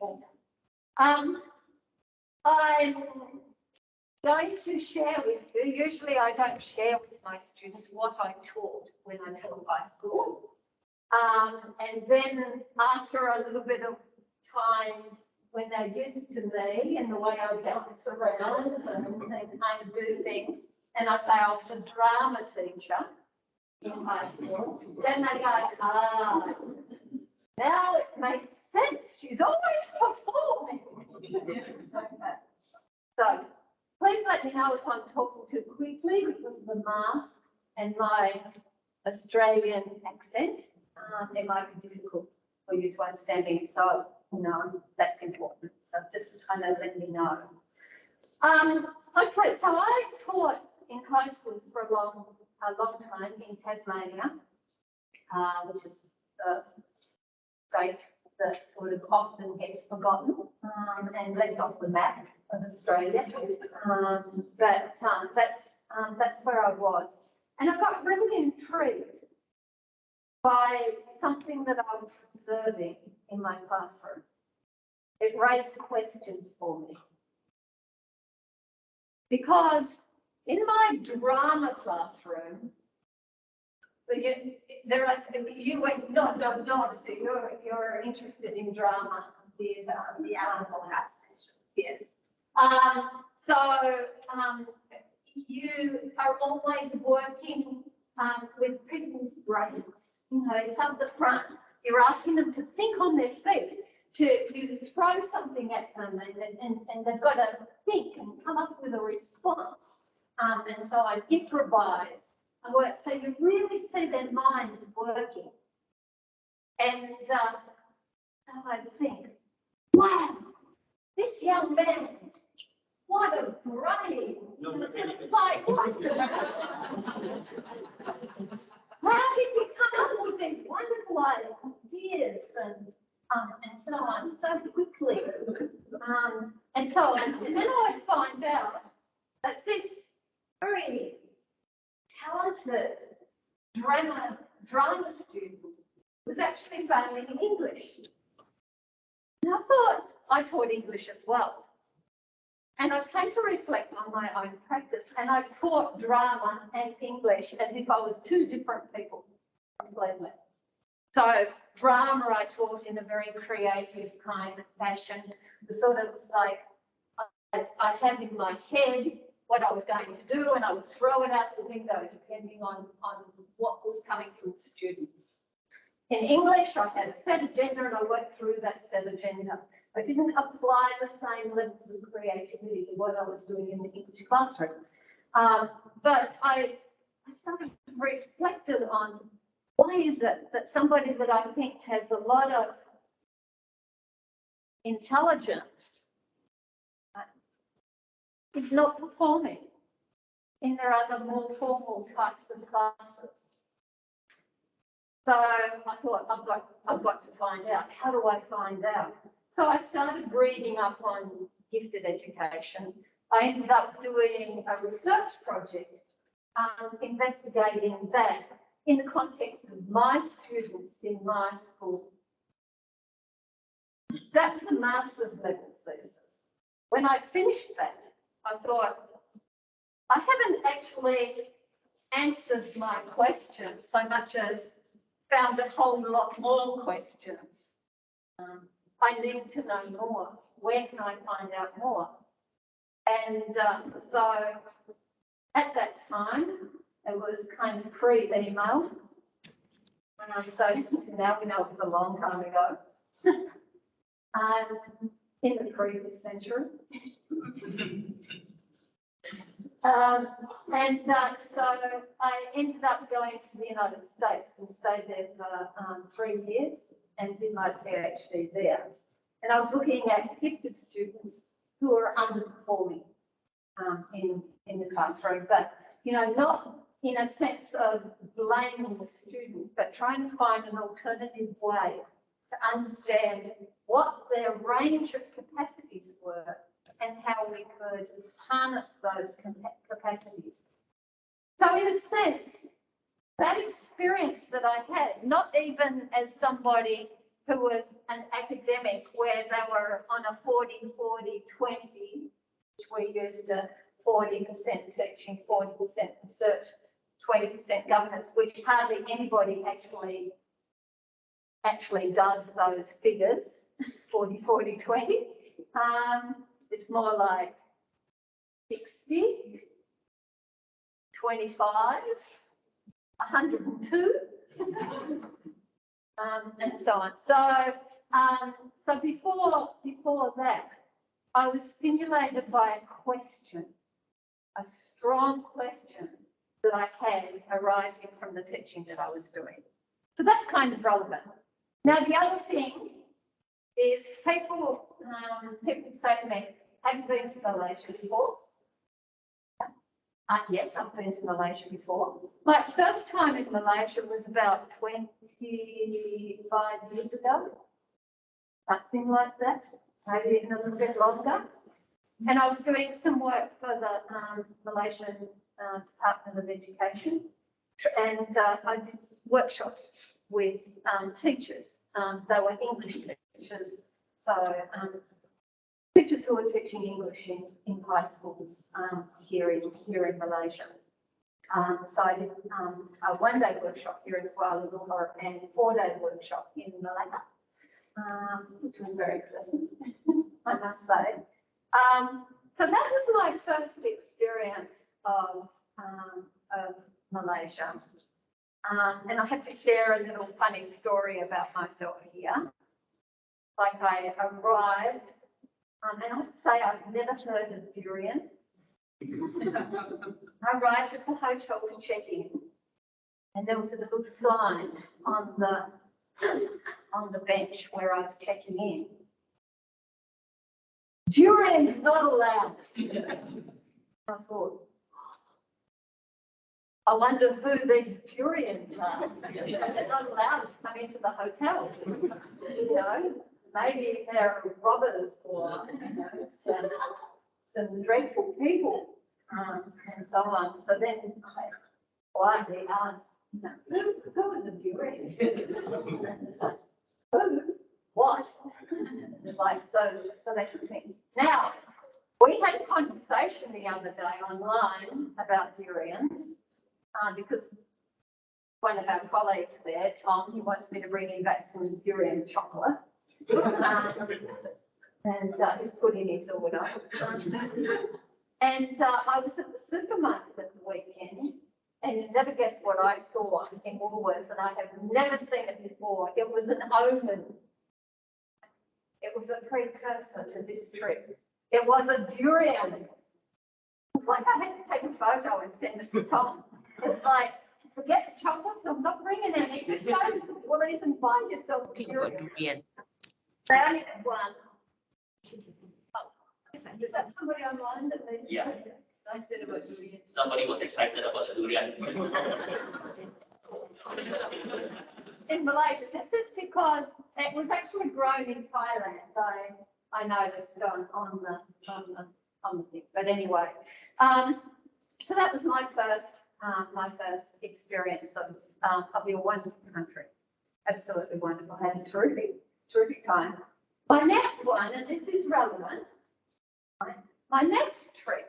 people. I'm going to share with you, usually I don't share with my students what I taught when I taught high school. And then after a little bit of time, when they're used to me and the way I bounce around and kind of do things, and I say I was a drama teacher in high school, then they go, now it makes sense. She's always performing. Okay. So please let me know if I'm talking too quickly because of the mask and my Australian accent. It might be difficult for you to understand me. So, that's important. So just kind of let me know. Okay, so I taught in high schools for a long time in Tasmania, which is the state that sort of often gets forgotten and left off the map of Australia. But that's where I was, and I got really intrigued by something that I was observing in my classroom. It raised questions for me because in my drama classroom, you went not so you're interested in drama theatre. Yeah, yes. You are always working with people's brains. It's up the front. You're asking them to think on their feet, to throw something at them, and they've got to think and come up with a response. And so I improvise and work. So you really see their minds working. And so I think, wow, this young man, what a brain. It's like, how did you come up with these wonderful ideas and so on so quickly? And then I find out that this very talented drama student was actually failing in English. And I thought I taught English as well. And I came to reflect on my own practice, and I taught drama and English as if I was two different people completely. So drama I taught in a very creative kind of fashion, the sort of like I had in my head what I was going to do, and I would throw it out the window depending on what was coming from the students. In English, I had a set agenda and I worked through that set agenda. I didn't apply the same levels of creativity to what I was doing in the English classroom. But I sort of reflected on why is it that somebody that I think has a lot of intelligence is not performing in their other more formal types of classes. So I thought, I've got to find out. How do I find out? So I started reading up on gifted education. I ended up doing a research project investigating that in the context of my students in my school. That was a master's level thesis. When I finished that, I thought, I haven't actually answered my questions so much as found a whole lot more questions. I need to know more. Where can I find out more? And so at that time, it was kind of pre-email. So now we know it was a long time ago. In the previous century. So I ended up going to the United States and stayed there for 3 years and did my PhD there. And I was looking at gifted students who are underperforming in the classroom, but not in a sense of blaming the student, but trying to find an alternative way to understand what their range of capacities were and how we could harness those capacities. So in a sense, that experience that I had, not even as somebody who was an academic where they were on a 40-40-20, which we used to 40% teaching, 40% research, 20% governance, which hardly anybody actually does those figures, 40-40-20. It's more like 60, 25, 102, and so on. So before that, I was stimulated by a question, a strong question that I had arising from the teaching that I was doing. So that's kind of relevant. Now, the other thing is people say to me, have you been to Malaysia before? Yes, I've been to Malaysia before. My first time in Malaysia was about 25 years ago, something like that, maybe even a little bit longer. And I was doing some work for the Malaysian Department of Education, and I did workshops with teachers. They were English teachers, so teachers who were teaching English in high schools here in Malaysia. So I did a one-day workshop here in Kuala Lumpur and a 4-day workshop in Malacca, which was very pleasant, I must say. So that was my first experience of Malaysia. And I have to share a little funny story about myself here. Like I arrived, and I have to say I've never heard of durian. I arrived at the hotel to check in, and there was a little sign on the bench where I was checking in. Durian's not allowed. I thought, I wonder who these durians are. They're not allowed to come into the hotel. You know, maybe they're robbers or some dreadful people and so on. So then I quietly asked, who are the durians? And it's like, who? What? It's like, so they should think. Now, we had a conversation the other day online about durians. Because one of our colleagues there, Tom, he wants me to bring him back some durian chocolate. And he's put in his order. And I was at the supermarket at the weekend, and you'll never guess what I saw in Woolworths, and I have never seen it before. It was an omen. It was a precursor to this trip. It was a durian. It's like I had to take a photo and send it to Tom. It's like, forget the chocolates, I'm not bringing any. Just go to the Woolies and buy yourself a durian. They only had one. Oh, is that somebody online that they? Yeah. I said about durian. Somebody was excited about the durian. In Malaysia, this is because it was actually grown in Thailand. I noticed on the thing. But anyway, so that was my first experience of your wonderful country. Absolutely wonderful. I had a terrific time. My next one, and this is relevant, my next trip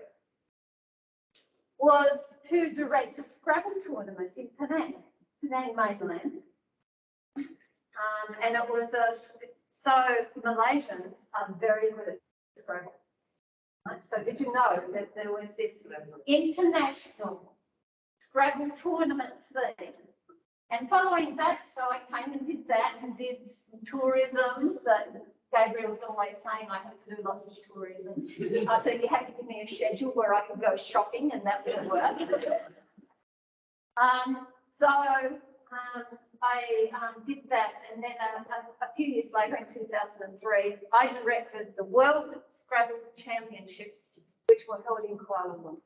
was to direct a Scrabble tournament in Penang mainland. And it was so Malaysians are very good at Scrabble. So did you know that there was this international Scrabble tournament scene? And following that, so I came and did that and did some tourism that Gabriel's always saying I have to do lots of tourism. I said, you have to give me a schedule where I can go shopping and that would work. I did that, and then a few years later in 2003, I directed the World Scrabble Championships, which were held in Kuala Lumpur.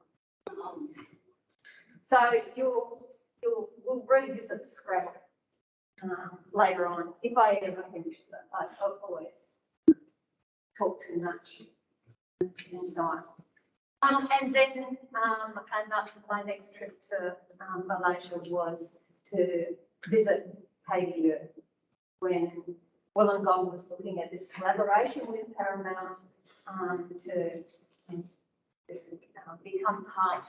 So we'll revisit Scrabble later on, if I ever finish that. I always talk too much and so on. And then my next trip to Malaysia was to visit KBU when Wollongong was looking at this collaboration with Paramount to become part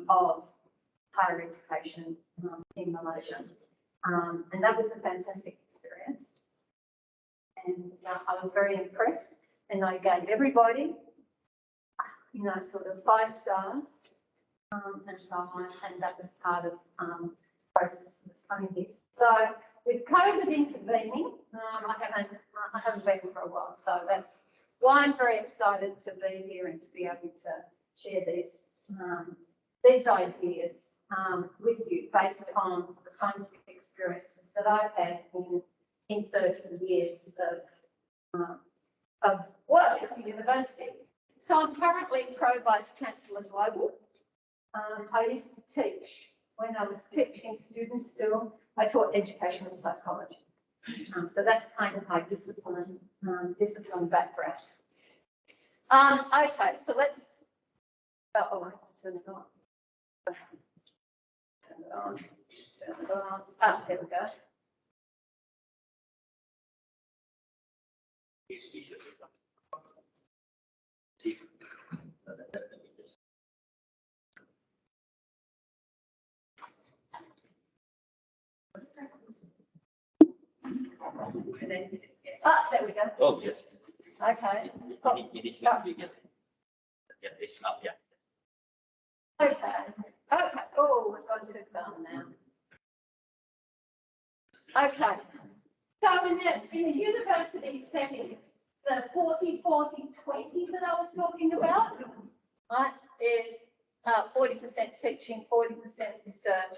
of higher education in Malaysia. And that was a fantastic experience. And I was very impressed, and I gave everybody, sort of 5 stars and so on, and that was part of the process of studying this. So with COVID intervening, I haven't been for a while, so that's why I'm very excited to be here and to be able to share these ideas with you based on the kinds of experiences that I've had in 30 years of work at the university. So I'm currently Pro Vice Chancellor Global. I used to teach, when I was teaching students still, I taught educational psychology. So that's kind of my discipline background. Okay, so let's, I have to turn it on. Turn it on, turn it on. There we go. There we go. Oh, yes. Okay. It is not big. Yeah, it's not, yeah. Okay. Okay. Oh, we've gone too far now. Okay. So in the university settings, the 40-40-20 that I was talking about, right, is 40% teaching, 40% research,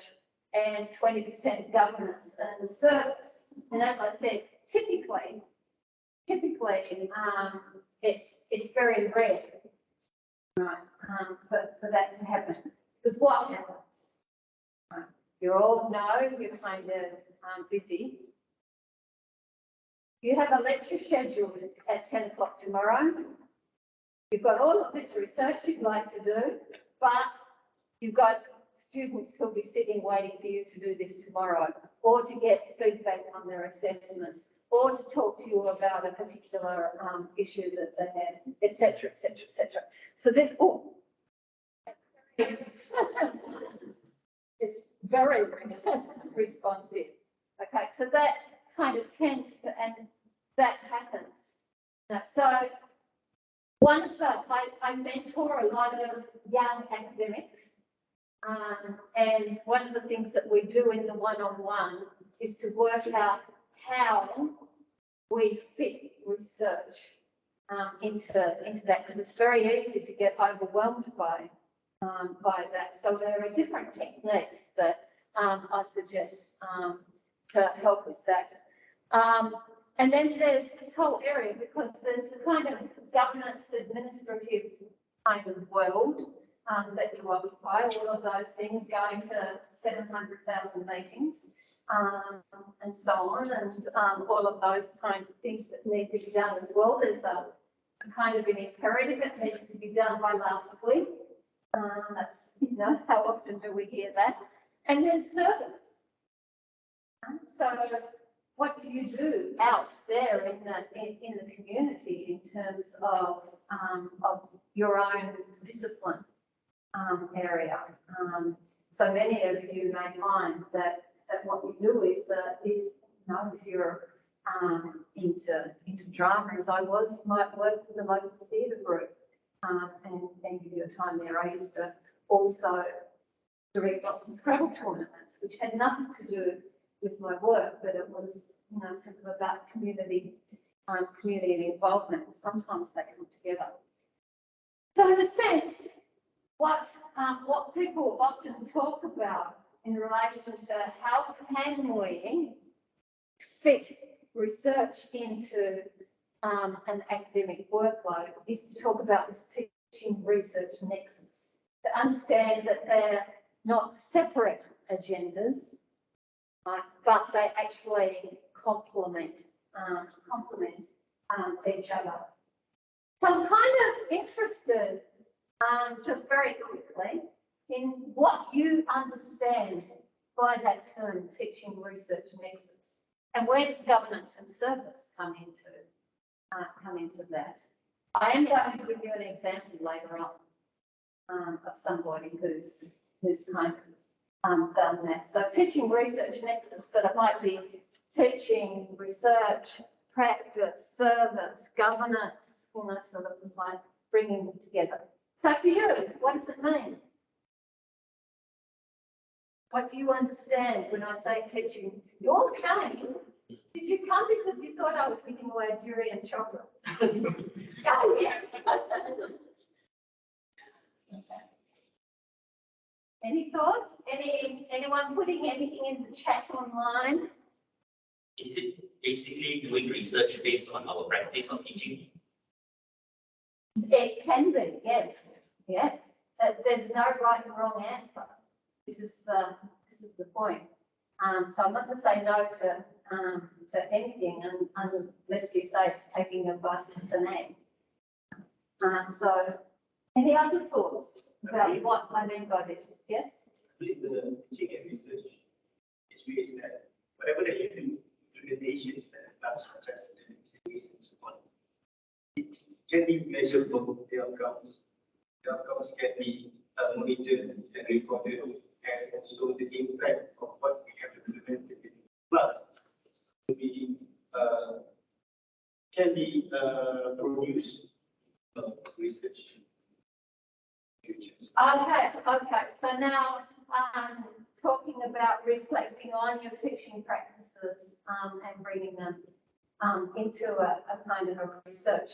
and 20% governance and service. And as I said, typically, it's very rare, right, for that to happen. Because what happens? Right, you all know you're kind of busy. You have a lecture scheduled at 10 o'clock tomorrow. You've got all of this research you'd like to do, but you've got students who'll be sitting waiting for you to do this tomorrow, or to get feedback on their assessments, or to talk to you about a particular issue that they have, etc., etc., etc. So there's it's very responsive. Okay, so that kind of tends to, and that happens. Now, so one of the, I mentor a lot of young academics, and one of the things that we do in the one-on-one is to work out how we fit research into that, because it's very easy to get overwhelmed by that. So there are different techniques that I suggest to help with that. And then there's this whole area, because there's the kind of governance administrative kind of world that you occupy, all of those things, going to 700,000 meetings and so on, and all of those kinds of things that need to be done as well. There's a kind of an imperative that needs to be done by last week. That's, how often do we hear that? And then service. So what do you do out there in the community in terms of your own discipline area? So many of you may find that what you do is if you're into drama, as I was, you might work with the local theatre group and give your time there. I used to also direct lots of Scrabble tournaments, which had nothing to do with my work, but it was, sort of about community involvement. Sometimes they come together. So in a sense, what people often talk about in relation to how can we fit research into an academic workload is to talk about this teaching research nexus, to understand that they're not separate agendas, but they actually complement each other. So I'm kind of interested, just very quickly, in what you understand by that term, teaching research nexus, And where does governance and service come into that? I am going to give you an example later on of somebody who's kind of done that. So teaching research nexus, but it might be teaching research, practice, service, governance, sort of like bringing them together. So for you, what does it mean? What do you understand when I say teaching? You all came. Did you come because you thought I was giving away durian chocolate? Oh, yes. Okay. Any thoughts? Anyone putting anything in the chat online? Is it basically doing research based on our practice of teaching? It can be, yes, yes. There's no right and wrong answer. This is the point. So I'm not going to say no to anything unless you say it's taking advice of the name. So, any other thoughts about what I mean by this? Yes? I believe the teaching and research is really that whatever that you do, implementations that such as the and so on, it can be measurable, the outcomes. The outcomes can be monitored and recorded, and also the impact of what we have implemented. But can be produced research. Okay. So now talking about reflecting on your teaching practices and bringing them into a kind of a research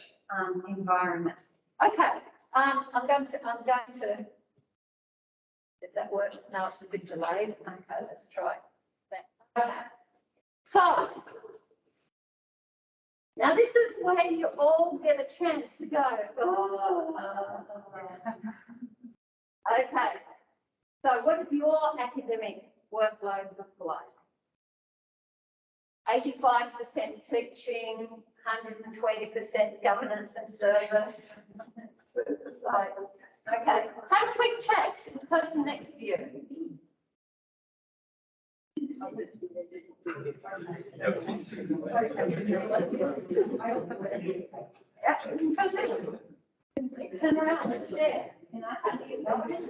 environment. Okay. I'm going to. If that works, now it's a bit delayed. Okay, let's try that. Okay. So now this is where you all get a chance to go. Oh. Okay. So what does your academic workload look like? 85% teaching, 120% governance and service. Okay, have a quick chat to the person next to you. Yeah, turn around, it's there. You know, how do you spell this?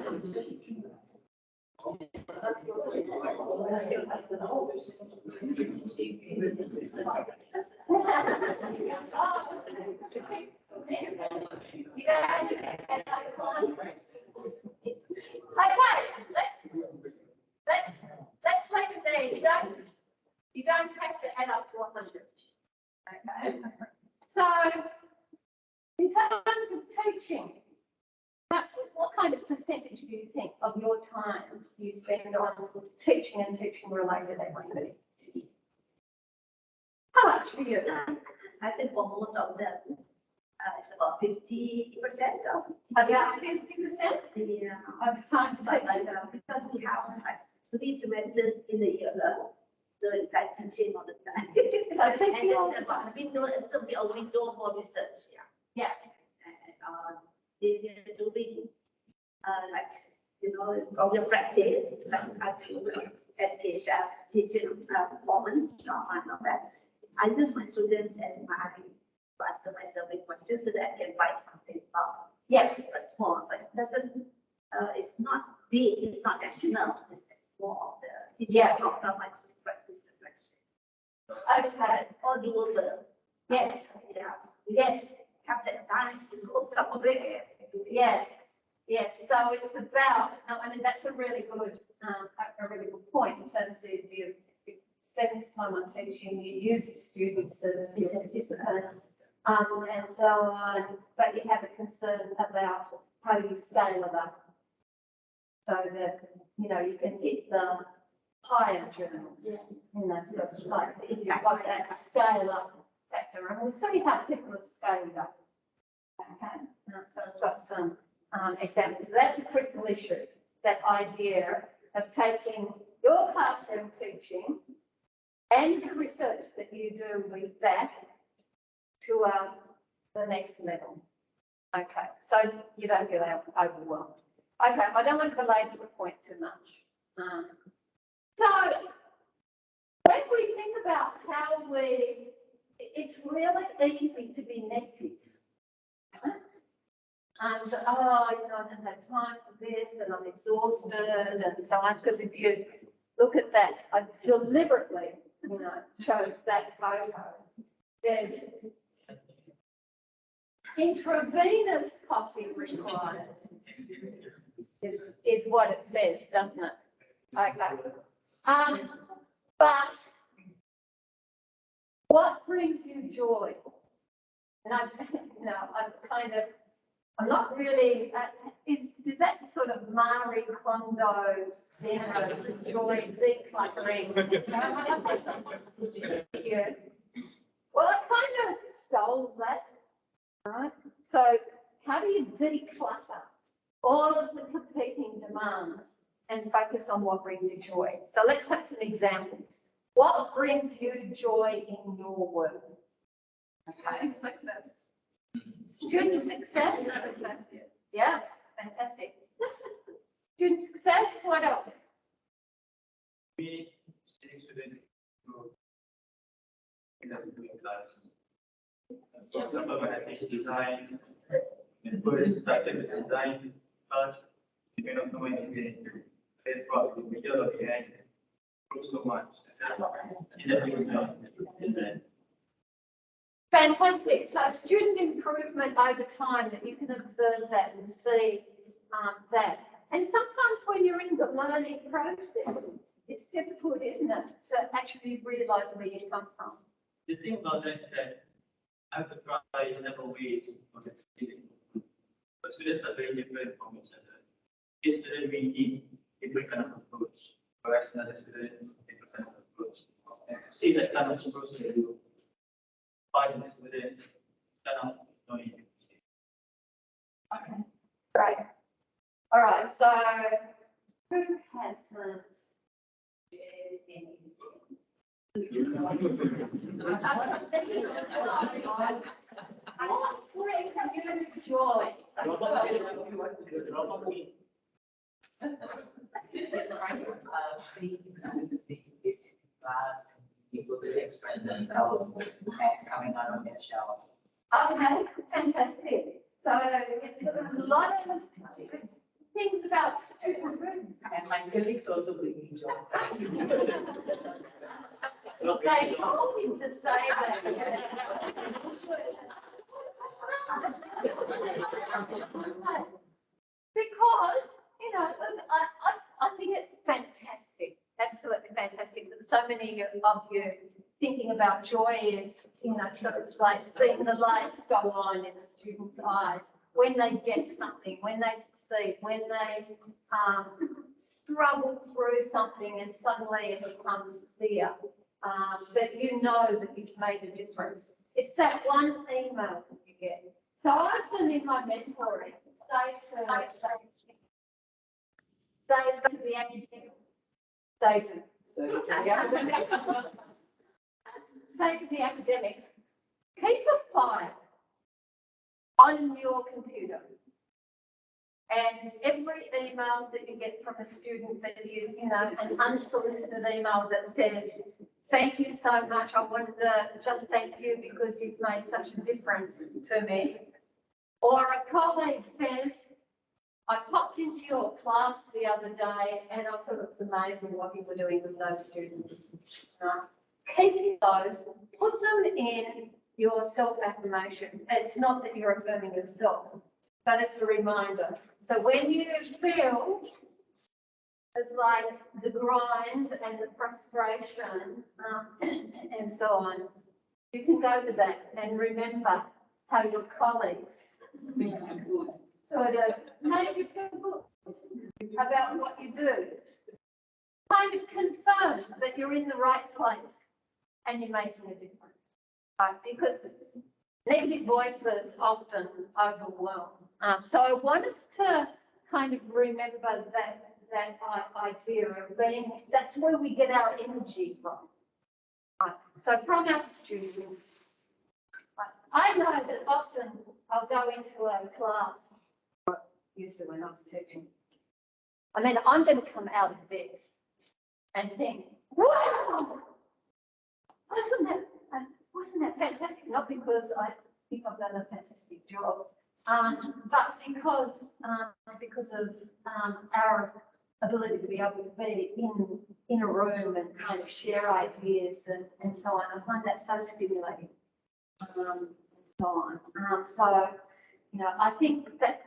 Let's leave it there. You don't have to add up to 100. Okay. So, in terms of teaching, what kind of percentage do you think of your time you spend on teaching and teaching-related activity? How much for you? I think for most of them, it's about 50% of About 50%? the of time but spent. because we have like 3 semesters in the year, so it's like teaching all the time. So And teaching all it's about a window, it will be a window for research, yeah. And if you're doing like, you know, from your practice, like I feel education, teaching performance, and all that. I use my students as my answer my survey questions so that I can write something about. Yeah. Small, but it doesn't, it's not big, it's not national, it's just more of the teaching, Yeah. not how much is practice reflection. Okay. It's all doable. Yes. Yeah. Yes. Have that time to go somewhere. Yes. Yes. So it's about. I mean, that's a really good point in terms of you spend this time on teaching. You use your students as your participants, and so on. But you have a concern about how you scale it up, so that you know you can hit the higher journals. You know, so it's like you've got that scale up factor, and we'll see how people have scaled up. Okay, so I've got some examples. So that's a critical issue, that idea of taking your classroom teaching and the research that you do with that to the next level. Okay, so you don't get overwhelmed. Okay, I don't want to belabor the point too much. So when we think about how it's really easy to be negative. Right? And so, oh, you know, I don't have time for this and I'm exhausted and so on. Because if you look at that, I deliberately, you know, chose that photo. There's intravenous coffee required is what it says, doesn't it? Okay. But what brings you joy? And I'm not really, did that sort of Marie Kondo, you know, joy decluttering? Yeah. Well, I kind of stole that, right? So how do you declutter all of the competing demands and focus on what brings you joy? So let's have some examples. What brings you joy in your work? Okay. Success. Student success? Success, yeah. Yeah, fantastic. Student success, what else? We seeing students grow in the class. For example, when I teach design, when first started with design class, you cannot know anything. Then probably the middle of the end grew so much. In the beginning, Fantastic. So student improvement over time, that you can observe that and see that. And sometimes when you're in the learning process, it's difficult, isn't it, to actually realise where you come from. the thing about that is that I have to try several ways of explaining. But students are very different from each other. Each student may need different kind of approach, whereas another student different kind of approach. And to see that kind of approach that you find the students kind of knowing. Okay, great. All right, so who hasn't shared anything? What brings you joy? People to express themselves and coming out of their shell. Okay, fantastic. So it's a lot of things about student group. And my colleagues also bring me joy. They told me to say that. Because, you know, I think it's fantastic, absolutely fantastic that so many of you thinking about joy is, you know, so it's like seeing the lights go on in the students' eyes when they get something, when they succeed, when they struggle through something and suddenly it becomes clear that you know that it's made a difference. It's that one email that you get. So often in my mentoring, say to the academic, say to the academics, keep a file on your computer. And every email that you get from a student that is, you know, an unsolicited email that says, thank you so much, I wanted to just thank you because you've made such a difference to me. Or a colleague says, I popped into your class the other day and I thought it was amazing what you were doing with those students. Keep those, put them in your self-affirmation. It's not that you're affirming yourself, but it's a reminder. So when you feel it's like the grind and the frustration and so on, you can go to that and remember how your colleagues sort of made you feel good about what you do. Kind of confirm that you're in the right place and you're making a difference. Right? Because negative voices often overwhelm. So I want us to kind of remember that idea of being, that's where we get our energy from. Right? So from our students, I know that often I'll go into a class, usually when I'm teaching, I mean, I'm going to come out of this and think, wow, wasn't that fantastic? Not because I think I've done a fantastic job, but because of our ability to be able to be in a room and kind of share ideas and so on. I find that so stimulating, and so on. So, you know, I think that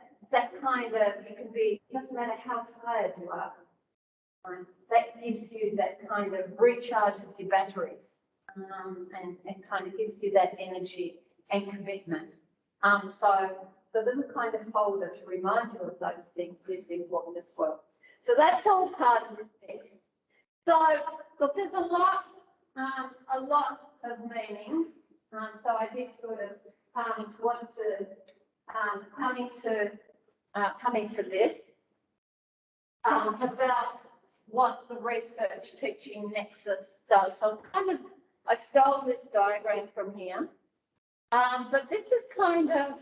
kind of, you can be, it doesn't matter how tired you are, that gives you that kind of recharges your batteries, and kind of gives you that energy and commitment. So the little kind of folder to remind you of those things is important as well. So that's all part of this piece. So look, there's a lot of meanings. So I did sort of want to come into this about what the research teaching nexus does. So I stole this diagram from here, but this is kind of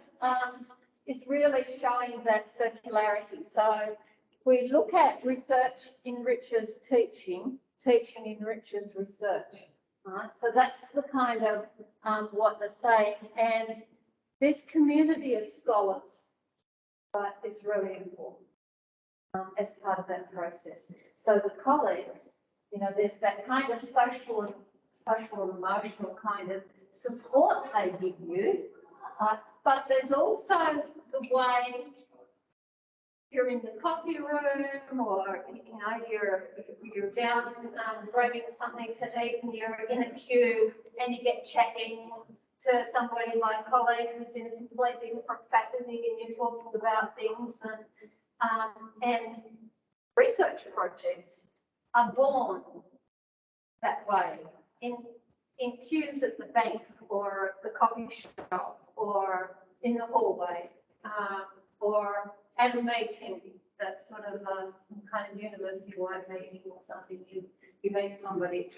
is really showing that circularity. So we look at research enriches teaching, teaching enriches research. Right? So that's the kind of what they're saying, and this community of scholars is really important as part of that process. So the colleagues, you know, there's that kind of social and emotional kind of support they give you, but there's also the way you're in the coffee room, or you know, you're down grabbing something to eat, and you're in a queue, and you get chatting to somebody, my colleague, who's in a completely different faculty, and you're talking about things, and research projects are born that way in queues at the bank, or the coffee shop, or in the hallway, or at a meeting, that's sort of a kind of university-wide meeting or something, you meet somebody.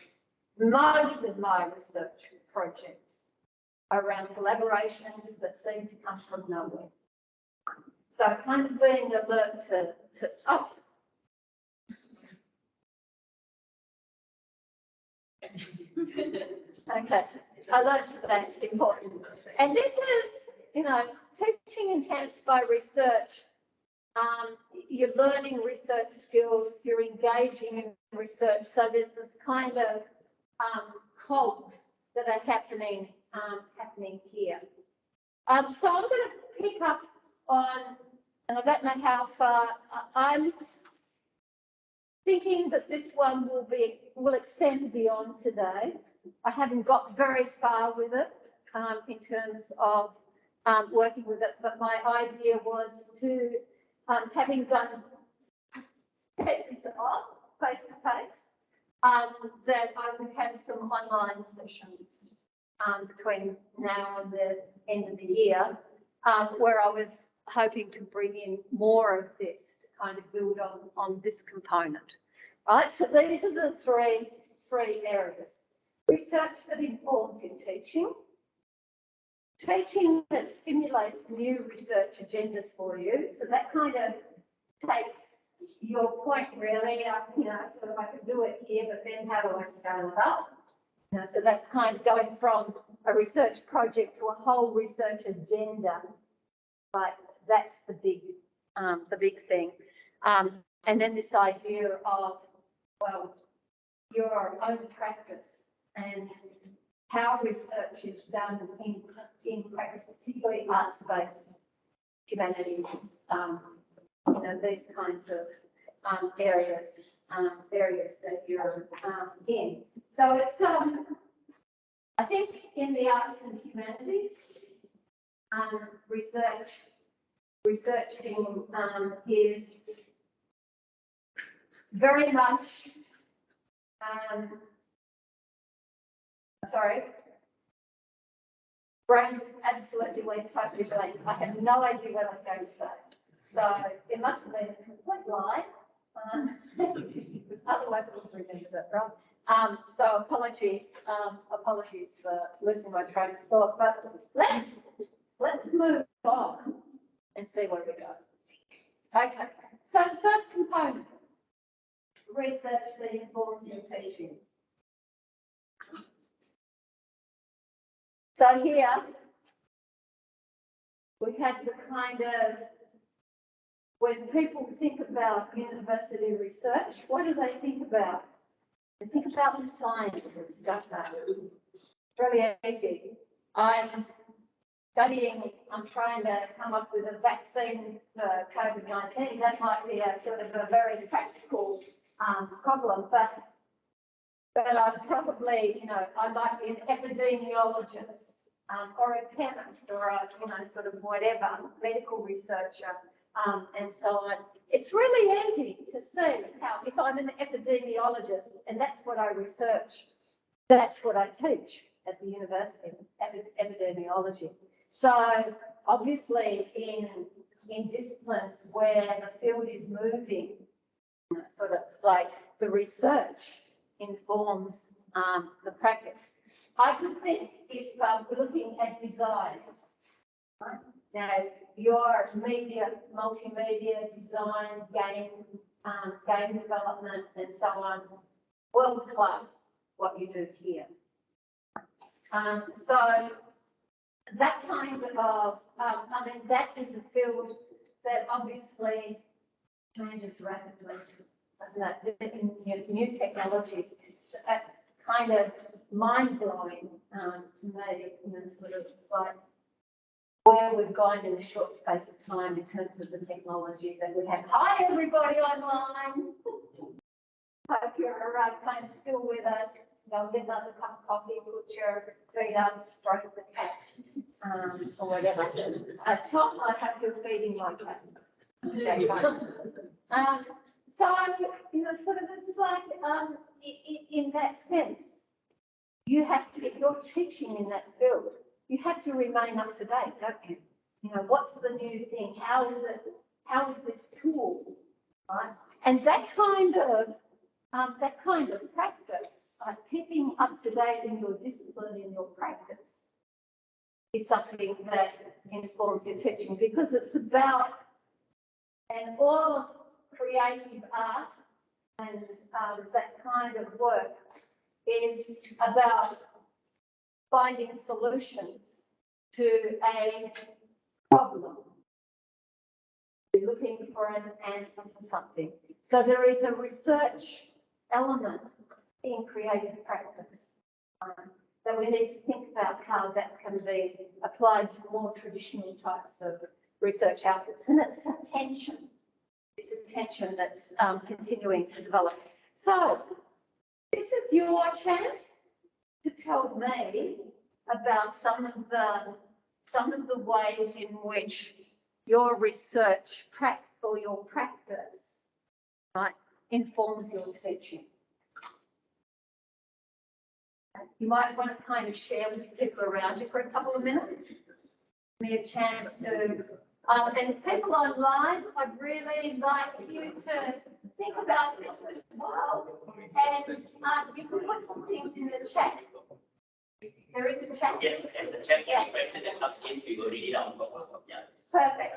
Most of my research projects are around collaborations that seem to come from nowhere. So kind of being alert to oh. Okay, alert to that's important. And this is, you know, teaching enhanced by research. You're learning research skills, you're engaging in research. So there's this kind of cogs that are happening here. So I'm going to pick up on, and I don't know how far, I'm thinking that this one will extend beyond today. I haven't got very far with it in terms of working with it, but my idea was to, having done set this off face to face, that I would have some online sessions between now and the end of the year, where I was hoping to bring in more of this to kind of build on this component. Right, so these are the three areas. Research that informs in teaching, teaching that stimulates new research agendas for you. So that kind of takes your point really, you know, sort of I could do it here, but then how do I scale it up? You know, so that's kind of going from a research project to a whole research agenda. Like that's the big thing. And then this idea of, well, your own practice and how research is done in practice, particularly arts-based humanities, you know, these kinds of areas that you're in. So it's, I think in the arts and humanities, researching is very much, sorry, brain just absolutely went totally blank. I have no idea what I was going to say. So it must have been a complete lie, because otherwise I would have remembered it, right? So apologies for losing my train of thought, but let's move on and see where we go. Okay, so the first component, research that informs in teaching. So here we have the kind of, when people think about university research, what do they think about? They think about the sciences, don't they? It's really easy. I'm trying to come up with a vaccine for COVID-19. That might be a sort of a very practical problem, but I'd probably, I might be an epidemiologist or a chemist or a, sort of whatever, medical researcher and so on. It's really easy to see how, if I'm an epidemiologist and that's what I research, that's what I teach at the university, epidemiology. So obviously in disciplines where the field is moving, sort of like the research informs the practice. I could think if we're looking at design, right? Now your media, multimedia design, game development and so on, world class, what you do here. So that kind of, that is a field that obviously changes rapidly, doesn't it? In new technologies, it's kind of mind-blowing to me, sort of, it's like where we've gone in a short space of time in terms of the technology that we have. Hi, everybody online. Hope you're kind of still with us. Go get another cup of coffee, put your feet up, stroke the cat, or whatever. Tom, I hope you're feeding my cat. Okay, fine. So, sort of, it's like, in that sense, you have to, if you're teaching in that field, you have to remain up to date, don't you? What's the new thing? How is this tool, right? And that kind of practice, keeping up to date in your discipline, in your practice, is something that informs your teaching, because it's about, and all of creative art and that kind of work is about finding solutions to a problem. We're looking for an answer for something. So there is a research element in creative practice that we need to think about how that can be applied to more traditional types of research outputs. And it's a tension. It's a tension that's continuing to develop. So this is your chance to tell me about some of the ways in which your research or your practice, right, informs your teaching. You might want to kind of share with people around you for a couple of minutes. Give me a chance to, and people online, I'd really like you to think about this as well. And you can put some things in the chat. There is a chat. Yes, there's a chat. Any question that comes in, we will read it out. Yeah. Perfect.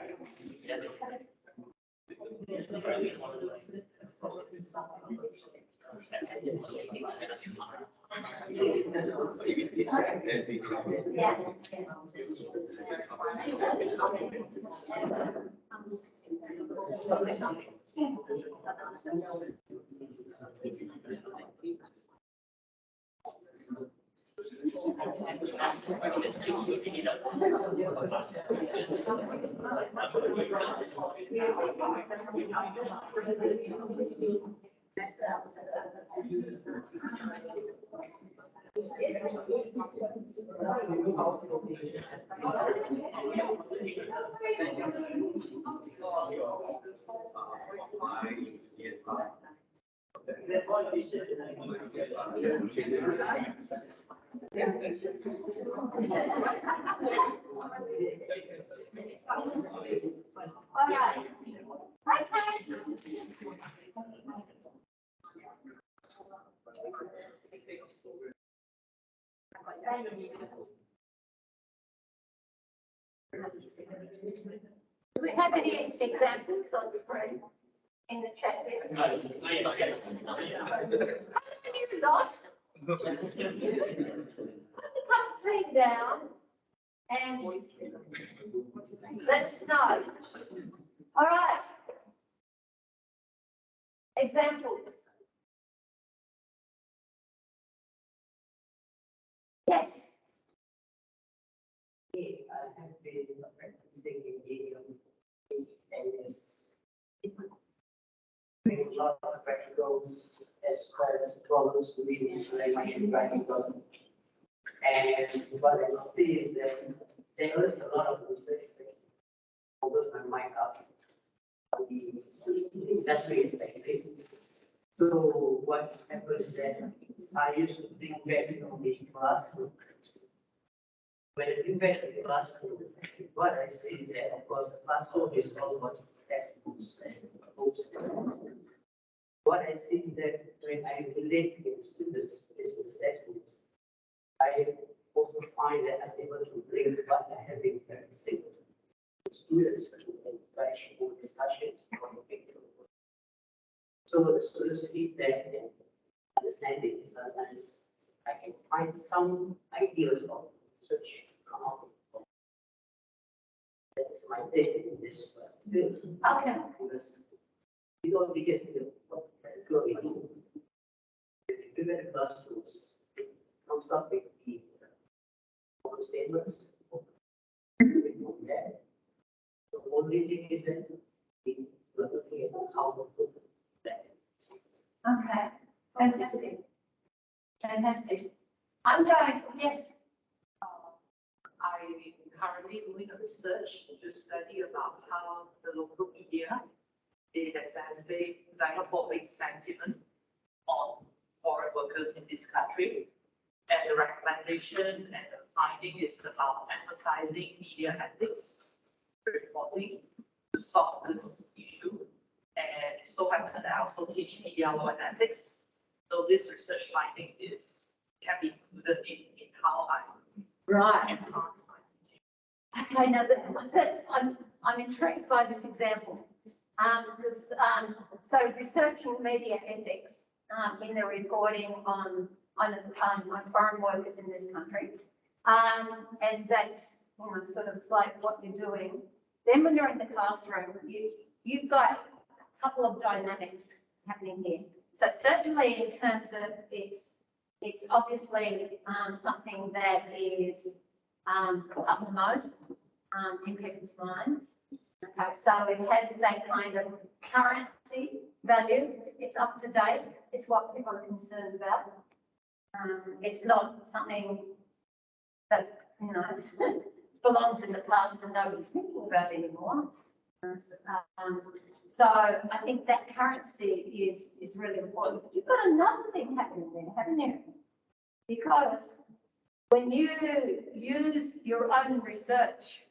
All right. Do we have any examples on screen in the chat? You're not. Put the cup of tea down and let's know. All right. Examples. Yes. I have been practicing in medium areas. With a lot of practicals as well as problem solutions like machine learning problem. And what I see is that there is a lot of research that opens my mind up on the industry space. So what happens that I used to think back on the classroom. When I think back to the classroom, what I see is that of course the classroom is all about textbooks and books. What I see is that when I relate with students with textbooks, I also find that I'm able to link what I have been practicing with students to interaction or discussions on the picture. So the students' feedback and understanding is sometimes I can find some ideas of such come up with. That is my take in this field. Okay. Because you don't get to what practical we do. If you prepare the classrooms, it comes up with the statements. From there. The only thing is that we are looking at how to put that. Okay. Fantastic. Fantastic. I'm going to, yes. I'm currently doing a research to study about how the local media has been xenophobic sentiment on foreign workers in this country. And the recommendation and the finding is about emphasizing media ethics reporting to solve this issue. And it so happened that I also teach media law and ethics. So this research finding can be included in how I Right. enhance my teaching. Okay, now I'm intrigued by this example. So researching media ethics in the reporting on foreign workers in this country. And that's sort of like what you're doing. Then when you're in the classroom, you've got a couple of dynamics happening here. So certainly in terms of it's obviously something that is uppermost in people's minds. Okay, so it has that kind of currency value. It's up to date. It's what people are concerned about. It's not something that belongs in the past and nobody's thinking about anymore. So I think that currency is really important. But you've got another thing happening there, haven't you? Because when you use your own research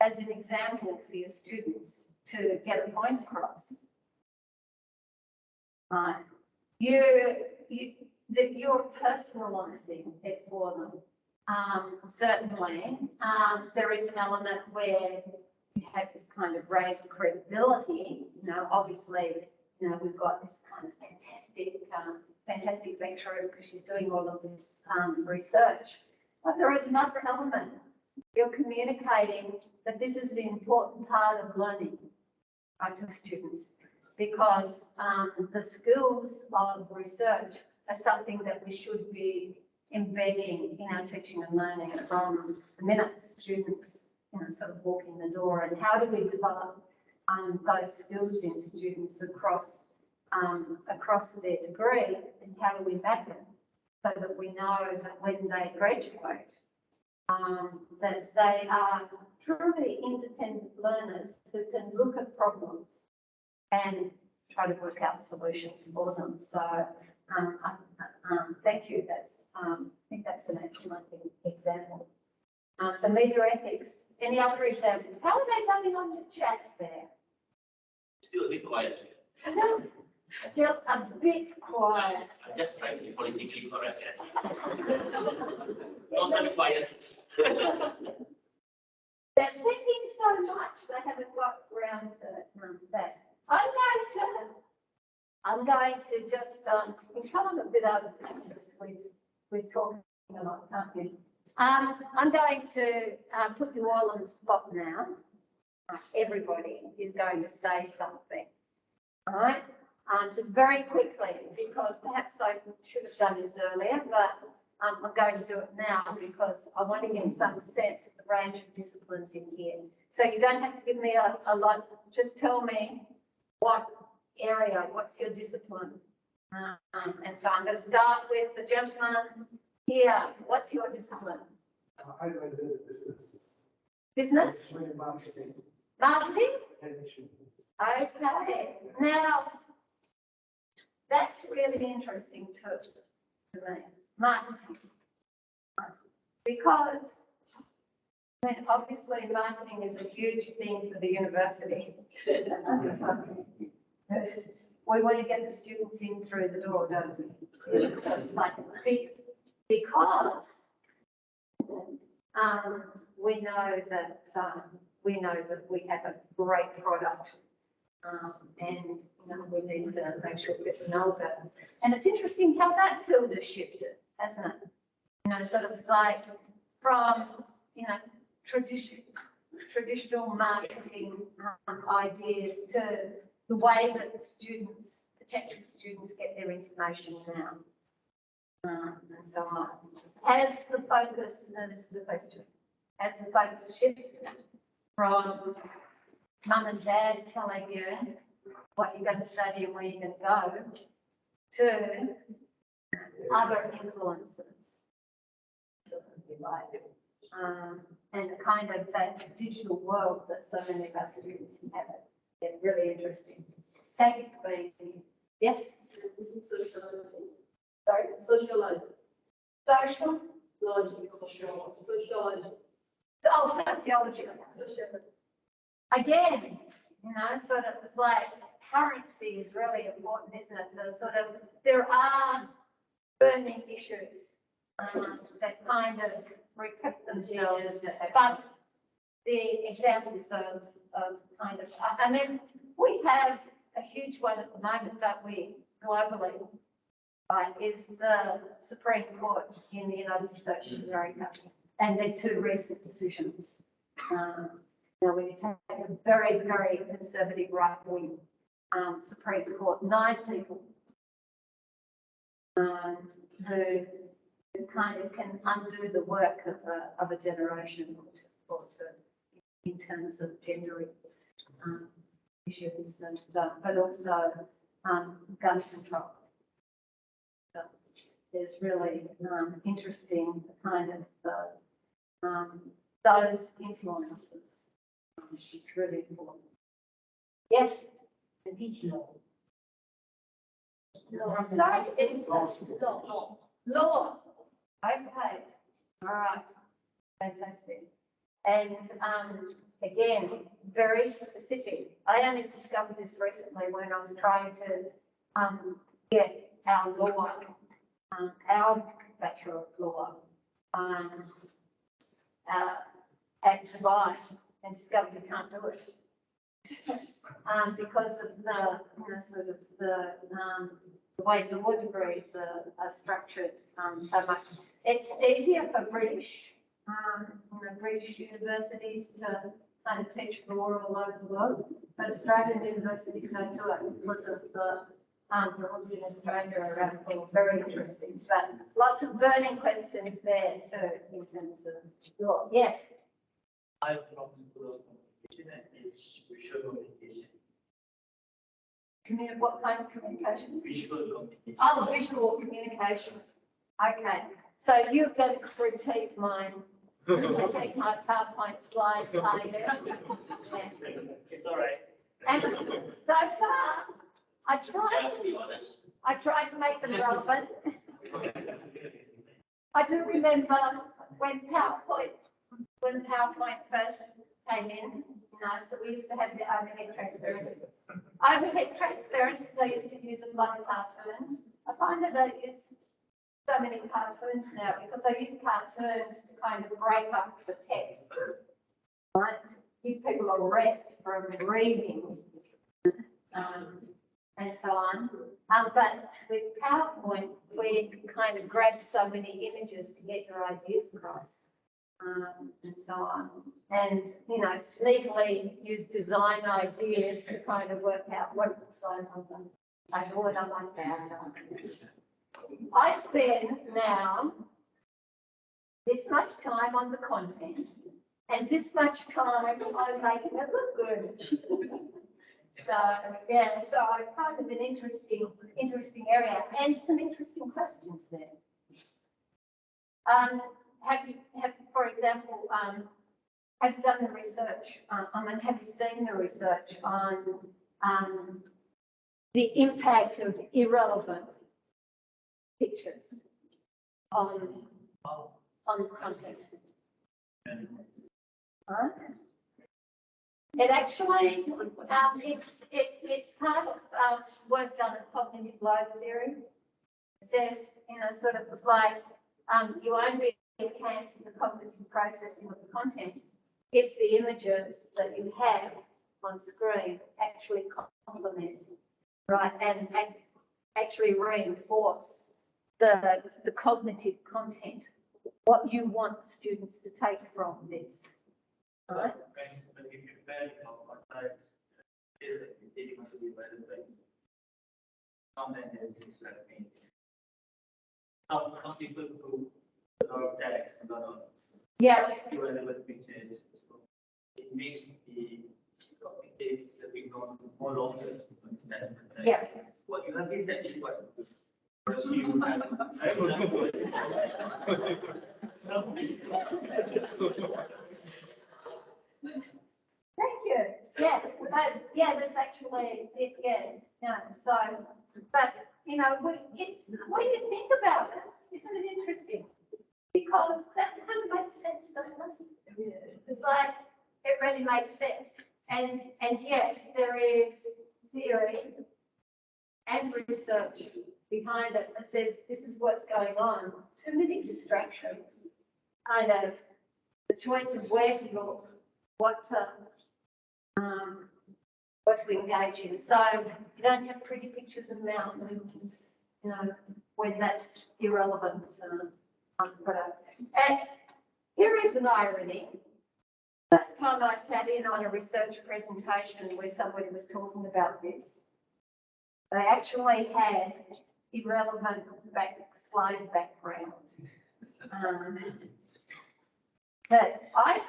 as an example for your students to get a point across, right? You're personalising it for them. Certainly, there is an element where you have this kind of raised credibility. Obviously, we've got this kind of fantastic lecturer because she's doing all of this research. But there is another element. You're communicating that this is the important part of learning, right, to students, because the skills of research are something that we should be embedding in our teaching and learning from the minute students sort of walk in the door. And how do we develop those skills in students across their degree, and how do we map them so that we know that when they graduate, that they are truly independent learners who can look at problems and try to work out solutions for them. So thank you. I think that's an excellent example. So media ethics. Any other examples? How are they going on this chat there? Still a bit quiet. Still a bit quiet. I'm just trying to be politically correct. Totally quiet. They're thinking so much, they haven't got around to that. I'm going to just tell them a bit of this with We're talking a lot, can't we? I'm going to put you all on the spot now. Everybody is going to say something, all right? Just very quickly, because perhaps I should have done this earlier, but I'm going to do it now because I want to get some sense of the range of disciplines in here. So you don't have to give me a lot, just tell me what area, what's your discipline? And so I'm going to start with the gentleman here. What's your discipline? I went into business. Business? Marketing. Marketing? Management. Okay. Now, that's really interesting to me. Marketing. Because, I mean, obviously marketing is a huge thing for the university. We want to get the students in through the door, don't we? So it's like, because we know that we have a great product, and we need to make sure people know about it. And it's interesting how that field has shifted, hasn't it? Sort of like from traditional marketing ideas to the way that the students, potential students, get their information now. And so on. Has the focus, this is a question, has the focus shifted from mum and dad telling you what you're going to study and where you're going to go to other influences, and the kind of that digital world that so many of our students inhabit? Yeah, really interesting. Thank you for being here. Yes? Sorry? Sociology. Social? Sociology. Oh, sociology. Again, sort of, it's like currency is really important, isn't it? There are burning issues that kind of repeat themselves, but the examples of kind of, I mean, we have a huge one at the moment, don't we, globally, right, is the Supreme Court in the United States of America, and their two recent decisions. When you take a very, very conservative right-wing Supreme Court, 9 people who kind of can undo the work of a generation or two in terms of gender issues, and but also gun control. So there's really interesting kind of those influences. It's really important. Yes. Digital. Sorry, it's law. Law. Okay. All right. Fantastic. And again, very specific. I only discovered this recently when I was trying to get our law, our Bachelor of Law, at Dubai, and discovered you can't do it. Because of the sort of the way law degrees are structured so much. It's easier for British universities to kind of teach law all over the world, but Australian universities don't do it because of the rules in Australia around things. Very interesting, but lots of burning questions there too in terms of law. Yes. I'm from School of Communication and it's visual communication. What kind of communication? Visual communication. Oh, visual communication. Okay, so you're going to critique mine. Critique my PowerPoint slides, are you? It's all right. And so far, I Just be honest. tried to make them relevant. I do remember when PowerPoint first came in, so we used to have the overhead transparencies. Overhead transparencies, I used to use a lot of cartoons. I find that I use so many cartoons now because I use cartoons to kind of break up the text, right? Give people a rest from reading. and so on. But with PowerPoint, we kind of grab so many images to get your ideas across, and so on. And, you know, sneakily use design ideas to kind of work out what side of them. I thought I like that. I spend now this much time on the content and this much time on making it look good. So, yeah, so kind of an interesting area and some interesting questions there. For example, have you done the research? Have you seen the research on the impact of irrelevant pictures on content? Huh? It actually, it's part of work done in cognitive load theory. It says, you know, sort of like you only enhance the cognitive processing of the content if the images that you have on screen actually complement, right, and actually reinforce the cognitive content, what you want students to take from this. Right? But if you compare it on context, it must be relevant. Content and things like things. Some people who a lot of text, a lot of irrelevant pictures. So it makes the cognitive that we know more longer to understand. Yeah. What you have is actually what you Thank you. Yeah, there's actually, so, but, you know, when you think about it, isn't it interesting? Because that kind of makes sense, doesn't it? It's like, it really makes sense. And yet there is theory and research behind it that says this is what's going on. Too many distractions, kind of the choice of where to look, what to engage in. So you don't have pretty pictures of mountains, you know, when that's irrelevant. And here is an irony. Last time I sat in on a research presentation where somebody was talking about this, they actually had irrelevant slide background. That I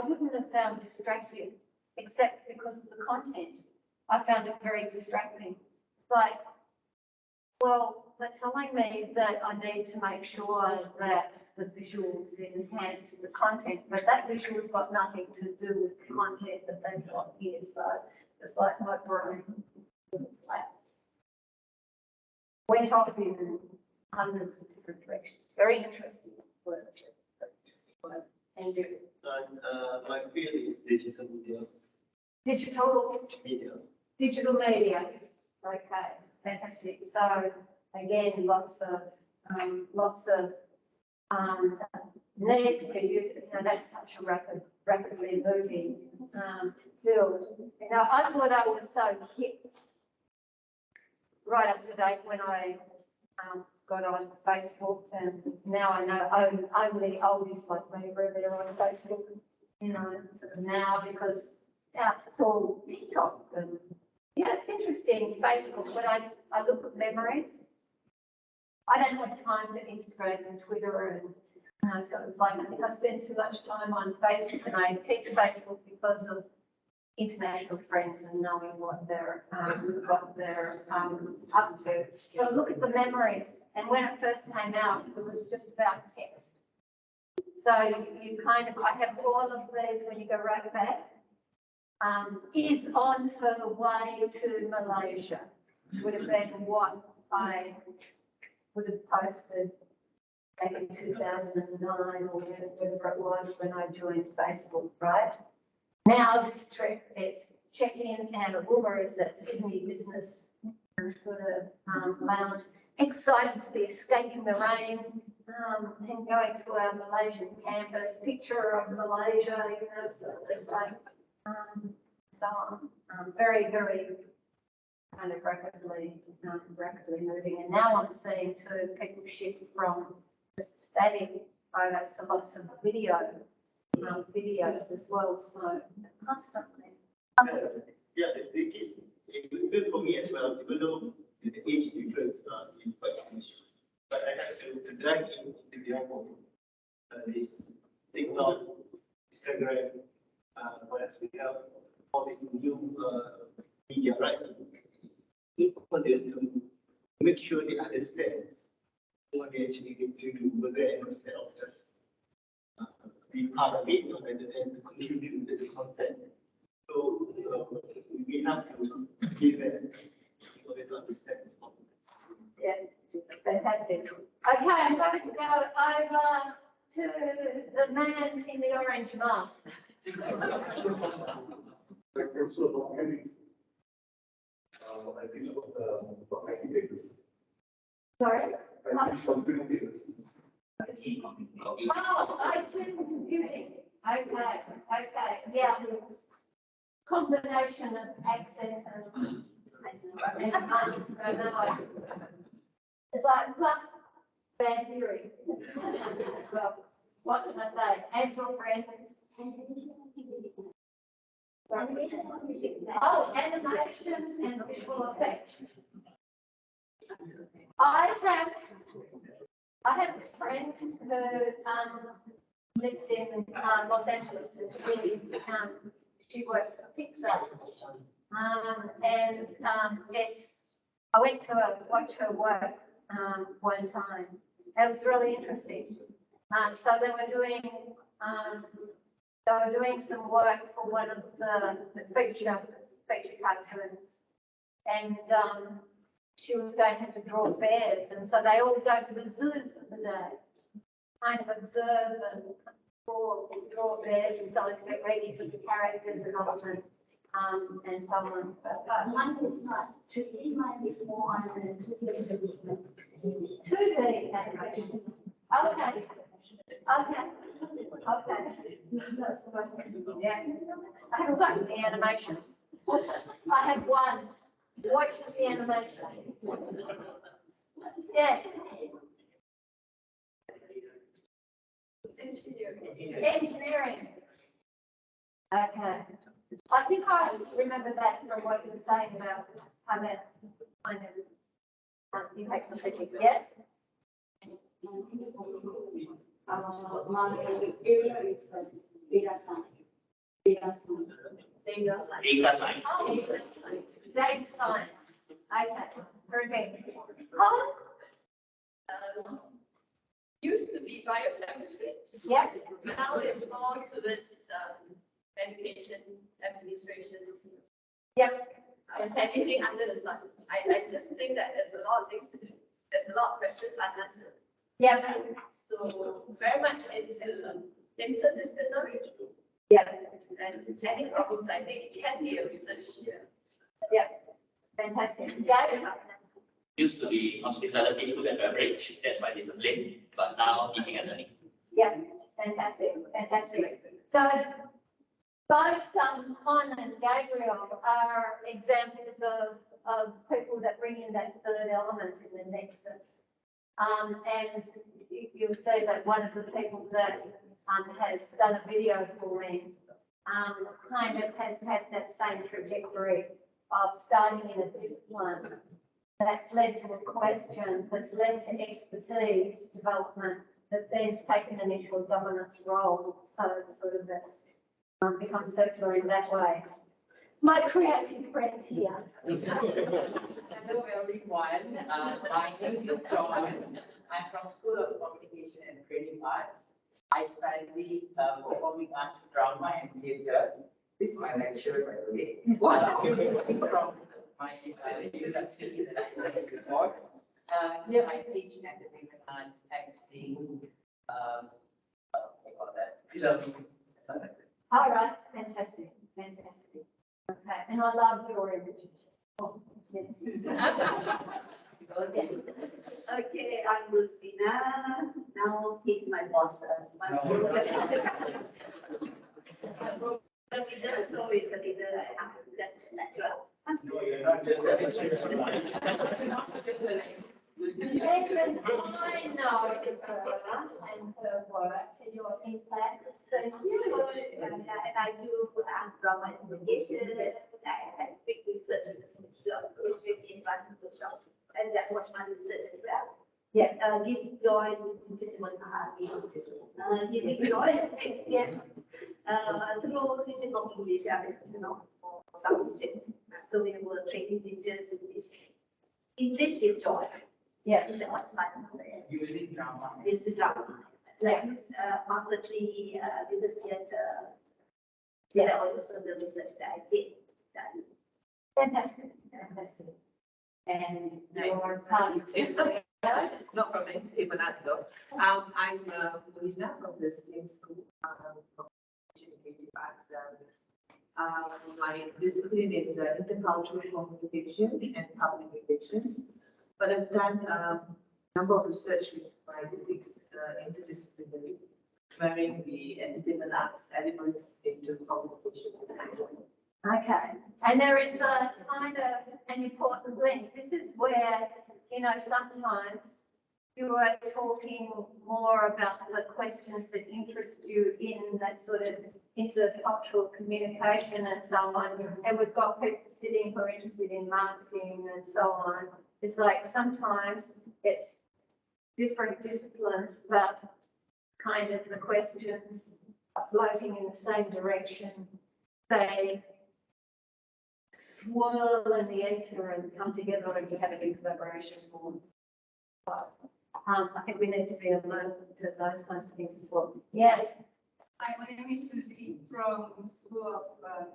wouldn't have found distracting, except because of the content. I found it very distracting. It's like, well, they're telling me that I need to make sure that the visuals enhance the content, but that visual's got nothing to do with the content that they've got here. So it's like my brain, it's like, went off in hundreds of different directions. Very interesting work. And my field is digital media. Digital media. Okay, fantastic. So again, lots of need for youth. So that's such a rapidly moving field. You know, I thought I was so hip, right up to date when I got on Facebook, and now I know only oldies like me really are on Facebook, you know, now because it's all TikTok and it's interesting, Facebook, but I look at memories. I don't have time for Instagram and Twitter and so it's like I think I spend too much time on Facebook, and I keep Facebook because of international friends and knowing what they're up to. But look at the memories, and when it first came out, it was just about text. So you kind of, I have all of these when you go right back. Is on her way to Malaysia would have been what I would have posted back in 2009 or whatever it was when I joined Facebook, right? Now this trip is check-in, and Wilma is at Sydney Business sort of lounge, excited to be escaping the rain and going to our Malaysian campus, picture of Malaysia, you know, so it's like, so on. Very, very kind of rapidly moving. And now I'm seeing too people shift from just static photos to lots of videos as well. So constantly. Yeah, it's good for me as well, even though the age difference is quite huge. But I have to dive into the iPhone. This TikTok, Instagram, what else we have, all this new media, right? In order to make sure they understand what they actually need to do over there instead of just be part of it rather than to contribute to the content. So we have to give them in order to understand. Yeah, fantastic. Okay, I'm going to go over to the man in the orange mask. I think about 90 papers. Sorry? I think from 20 papers. Oh, IT computing. Okay, yeah. Combination of accent and it's like plus bad theory. Well, what can I say? And your friend. Oh, animation and visual effects. I have a friend who lives in Los Angeles, and she works for Pixar. I went to watch her work one time. It was really interesting. So they were doing some work for one of the feature cartoons, and she was going to have to draw bears, and so they all go to the zoo for the day, kind of observe and draw bears and so on to get ready for the character development and so on. But Mine is not 2D, mine is more on the 2D. 2D animation. Okay. That's the most, yeah. I haven't got the animations. I have one. Watch the animation. Yes. Engineering. Okay. I think I remember that from what you were saying about how that kind of impacts on thinking. Yes? My area is data science. Data science. Oh, data science. Okay. Perfect. Used to be biochemistry. Yep. Now it's more to this medication administration. Yep. And anything under the sun. I just think that there's a lot of things to do. There's a lot of questions unanswered. Yep. So very much into interdisciplinary. Yep. And any problems, I think it can be a research. Yep. Fantastic. Yeah. Used to be hospitality, food and beverage, that's my discipline, but now teaching and learning. Yeah, fantastic. So both Con and Gabriel are examples of people that bring in that third element in the nexus. And you'll see that one of the people that has done a video for me kind of has had that same trajectory of starting in a discipline that's led to a question, that's led to expertise development, that then's taken them into a governance role. So it's sort of that's become circular in that way. My creative friend here. Hello everyone, my name is John. I'm from School of Communication and Creative Arts. I study performing arts, drama and theatre. This is my lecture, by the way. From my university that I studied before. Here I teach entertainment arts, acting, what do you call that? Film. All right, fantastic. Okay, and I love your image. Oh, yes. Okay, I'm Rustina. Now he's my boss. My leader, so it's the leader. That's natural. No, you're not just a lecturer. Even I know her and her work and your impact. Thank you. And I do drama investigation. I had big research in this in one workshop, and that's what my research as well. Yeah, give joy to giving joy. Yeah. Through teaching of English, some subjects. So we were training teachers to teach English with joy. Yeah. So that was fun. Using drama. With the drama. Like marketing, with the theater. So that was also the research that I did study. Fantastic. Fantastic. And your partner. Not from entertainment arts though. I'm Lina from the same school, from creative arts. My discipline is intercultural communication and public relations. But I've done a number of research with my colleagues, interdisciplinary, marrying the entertainment arts elements into communication. Okay, and there is a kind of an important link. This is where, sometimes you are talking more about the questions that interest you in that sort of intercultural communication and so on. And we've got people sitting who are interested in marketing and so on. It's like sometimes it's different disciplines, but kind of the questions are floating in the same direction. They swirl in the ether and come together and you have a new collaboration form. So, I think we need to be alert to those kinds of things as well. Yes. Hi, my name is Susie from School of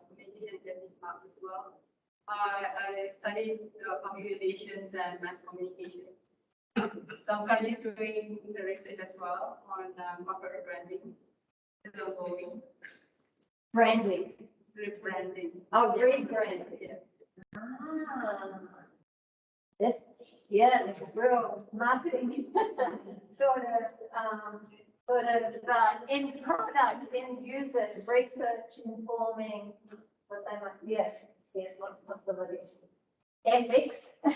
Communication and Arts as well. I studied public relations and mass communication. So I'm currently doing the research as well on corporate branding. So going Branding. rebranding. Oh, rebranding. Yeah. This, it's real marketing sort of end product, end user research informing what they might, yes, lots of possibilities. Ethics. I'm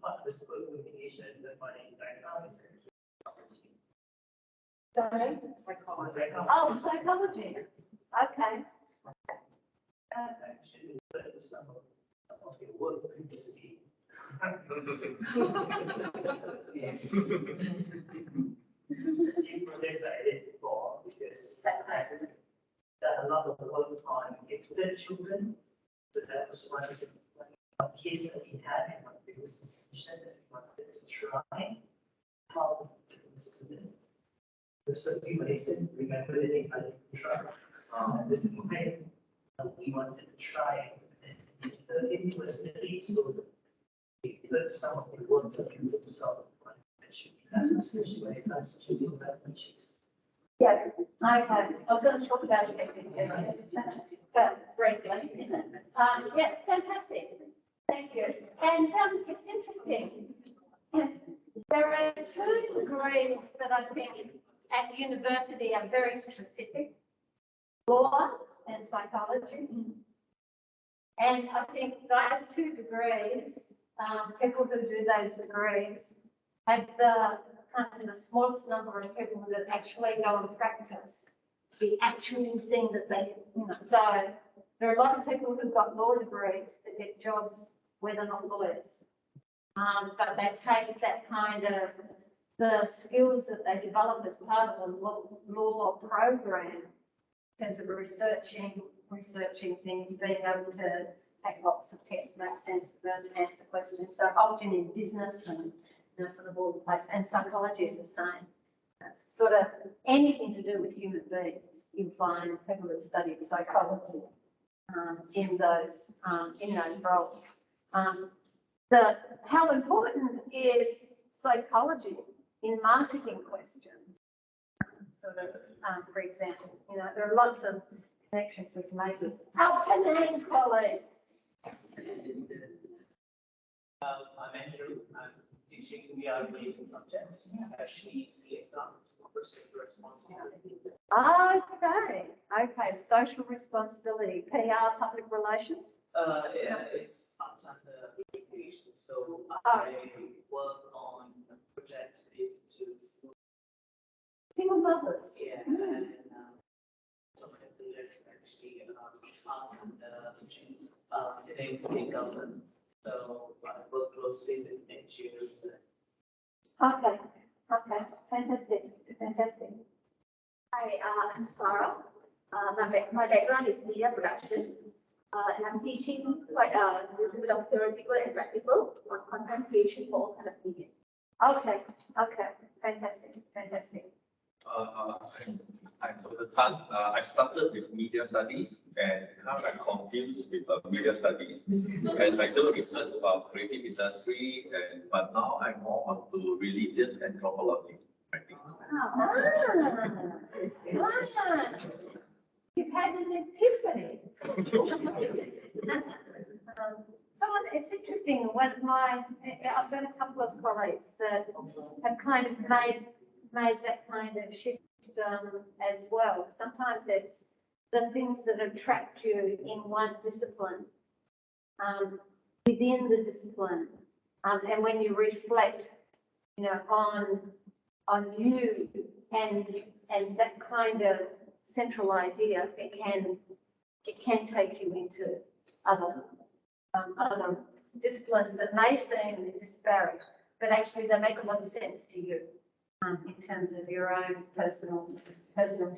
part of the school communication, but my background is Sorry? psychology. Oh, psychology. Okay. Actually, some of your work previously. The projects I did before, because I done a lot of work on gifted children. So that was one case that we had in one previous institution that we wanted to try how to student. So we remember that if I didn't try this way, we wanted to try the university, so we learned some of the words that can themselves, especially when it comes to choosing languages. Yeah, okay. I was going to talk about it, but briefly. Yeah, fantastic. Thank you. And it's interesting. There are 2 degrees that I think at university are very specific: law and psychology. And I think those 2 degrees, people who do those degrees have the smallest number of people that actually go and practice the actual thing that they, so there are a lot of people who've got law degrees that get jobs where they're not lawyers. But they take that kind of the skills that they develop as part of a law program in terms of researching things, being able to take lots of tests, make sense of them, answer questions. They're often in business and sort of all the place. And psychology is the same. It's sort of anything to do with human beings. You find people who study psychology in those roles. How important is psychology in marketing questions? For example, there are lots of connections with maybe our Canadian colleagues. I'm Andrew. I'm teaching VR-related subjects, especially CSR, personal responsibility. Okay, Okay, social responsibility, PR, public relations. Yeah, it's part under education, so I work on projects related to Single mothers. yeah, and some of the projects actually are under the state government. So I work closely with NGOs. Okay, okay, fantastic, fantastic. Hi, I'm Sarah. My background is media production. And I'm teaching quite a little bit of theoretical and practical on content creation for all kind of media. Okay, okay, fantastic, fantastic. I'm Dr. Tan. I started with media studies and now I'm confused with media studies. And I do research about creative industry, but now I'm more onto religious anthropology. I think. You've had an epiphany. It's interesting. I've got a couple of colleagues that have kind of made that kind of shift as well. Sometimes it's the things that attract you in one discipline, within the discipline, and when you reflect, on you and that kind of central idea, it can take you into other disciplines that may seem disparate, but actually they make a lot of sense to you in terms of your own personal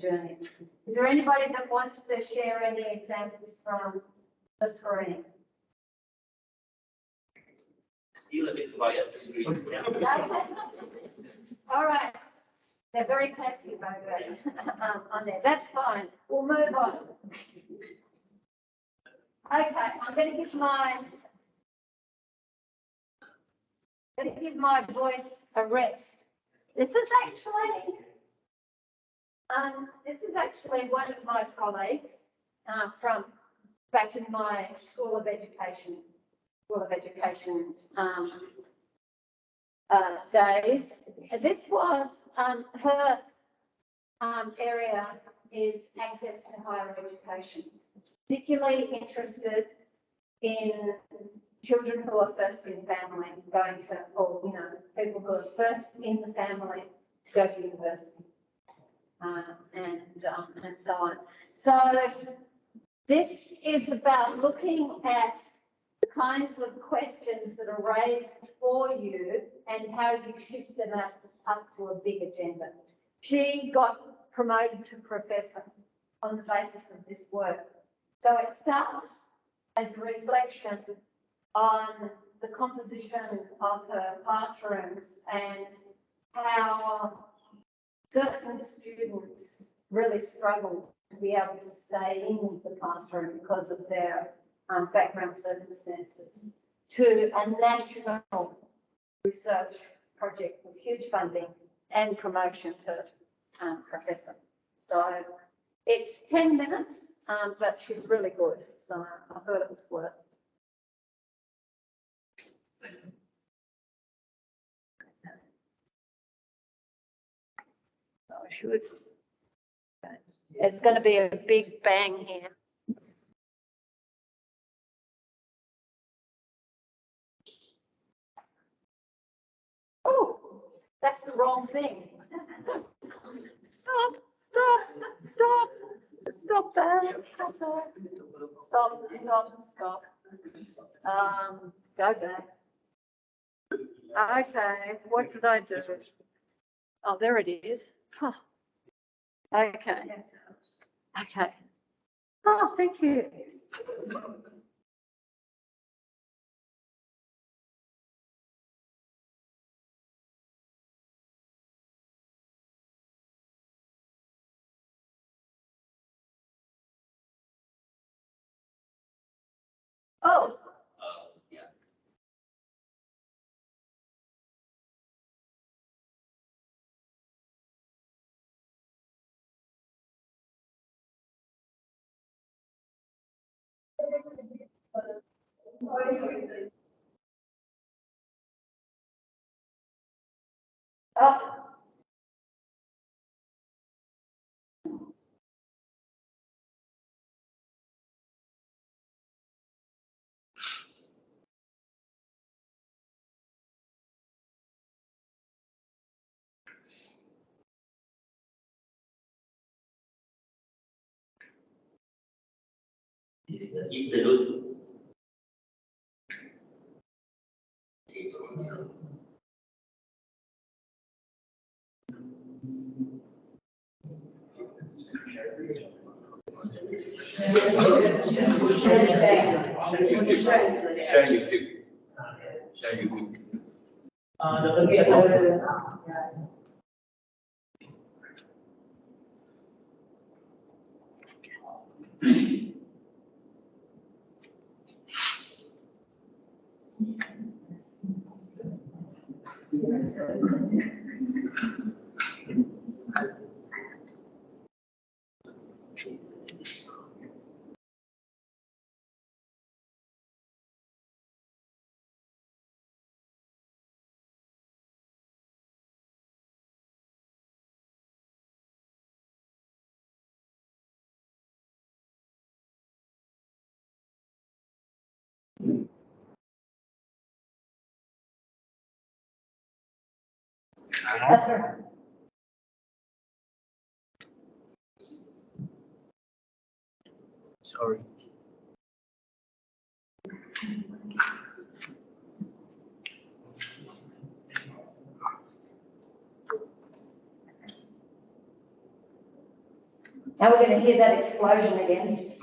journey. Is there anybody that wants to share any examples from the screen? Still a bit quiet, the screen. All right. They're very passive over on there. That's fine. We'll move on. Okay, I'm going to give my voice a rest. This is actually one of my colleagues from back in my School of Education days. This was her area is access to higher education, particularly interested in children who are first in family going to, or people who are first in the family to go to university, and so on. So this is about looking at the kinds of questions that are raised for you and how you shift them up to a big agenda. She got promoted to professor on the basis of this work. So it starts as a reflection on the composition of her classrooms and how certain students really struggle to be able to stay in the classroom because of their background circumstances, to a national research project with huge funding and promotion to professor. So it's 10 minutes, but she's really good. So I thought it was worth. So I should. It's going to be a big bang here. Oh, that's the wrong thing. Stop that. Stop. Go back. Okay, what did I do? Oh, there it is. Huh. Okay. Okay. Oh, thank you. Oh, Yeah. oh. This is the interlude. Share YouTube. Share YouTube. That's right. Sorry. Now we're going to hear that explosion again.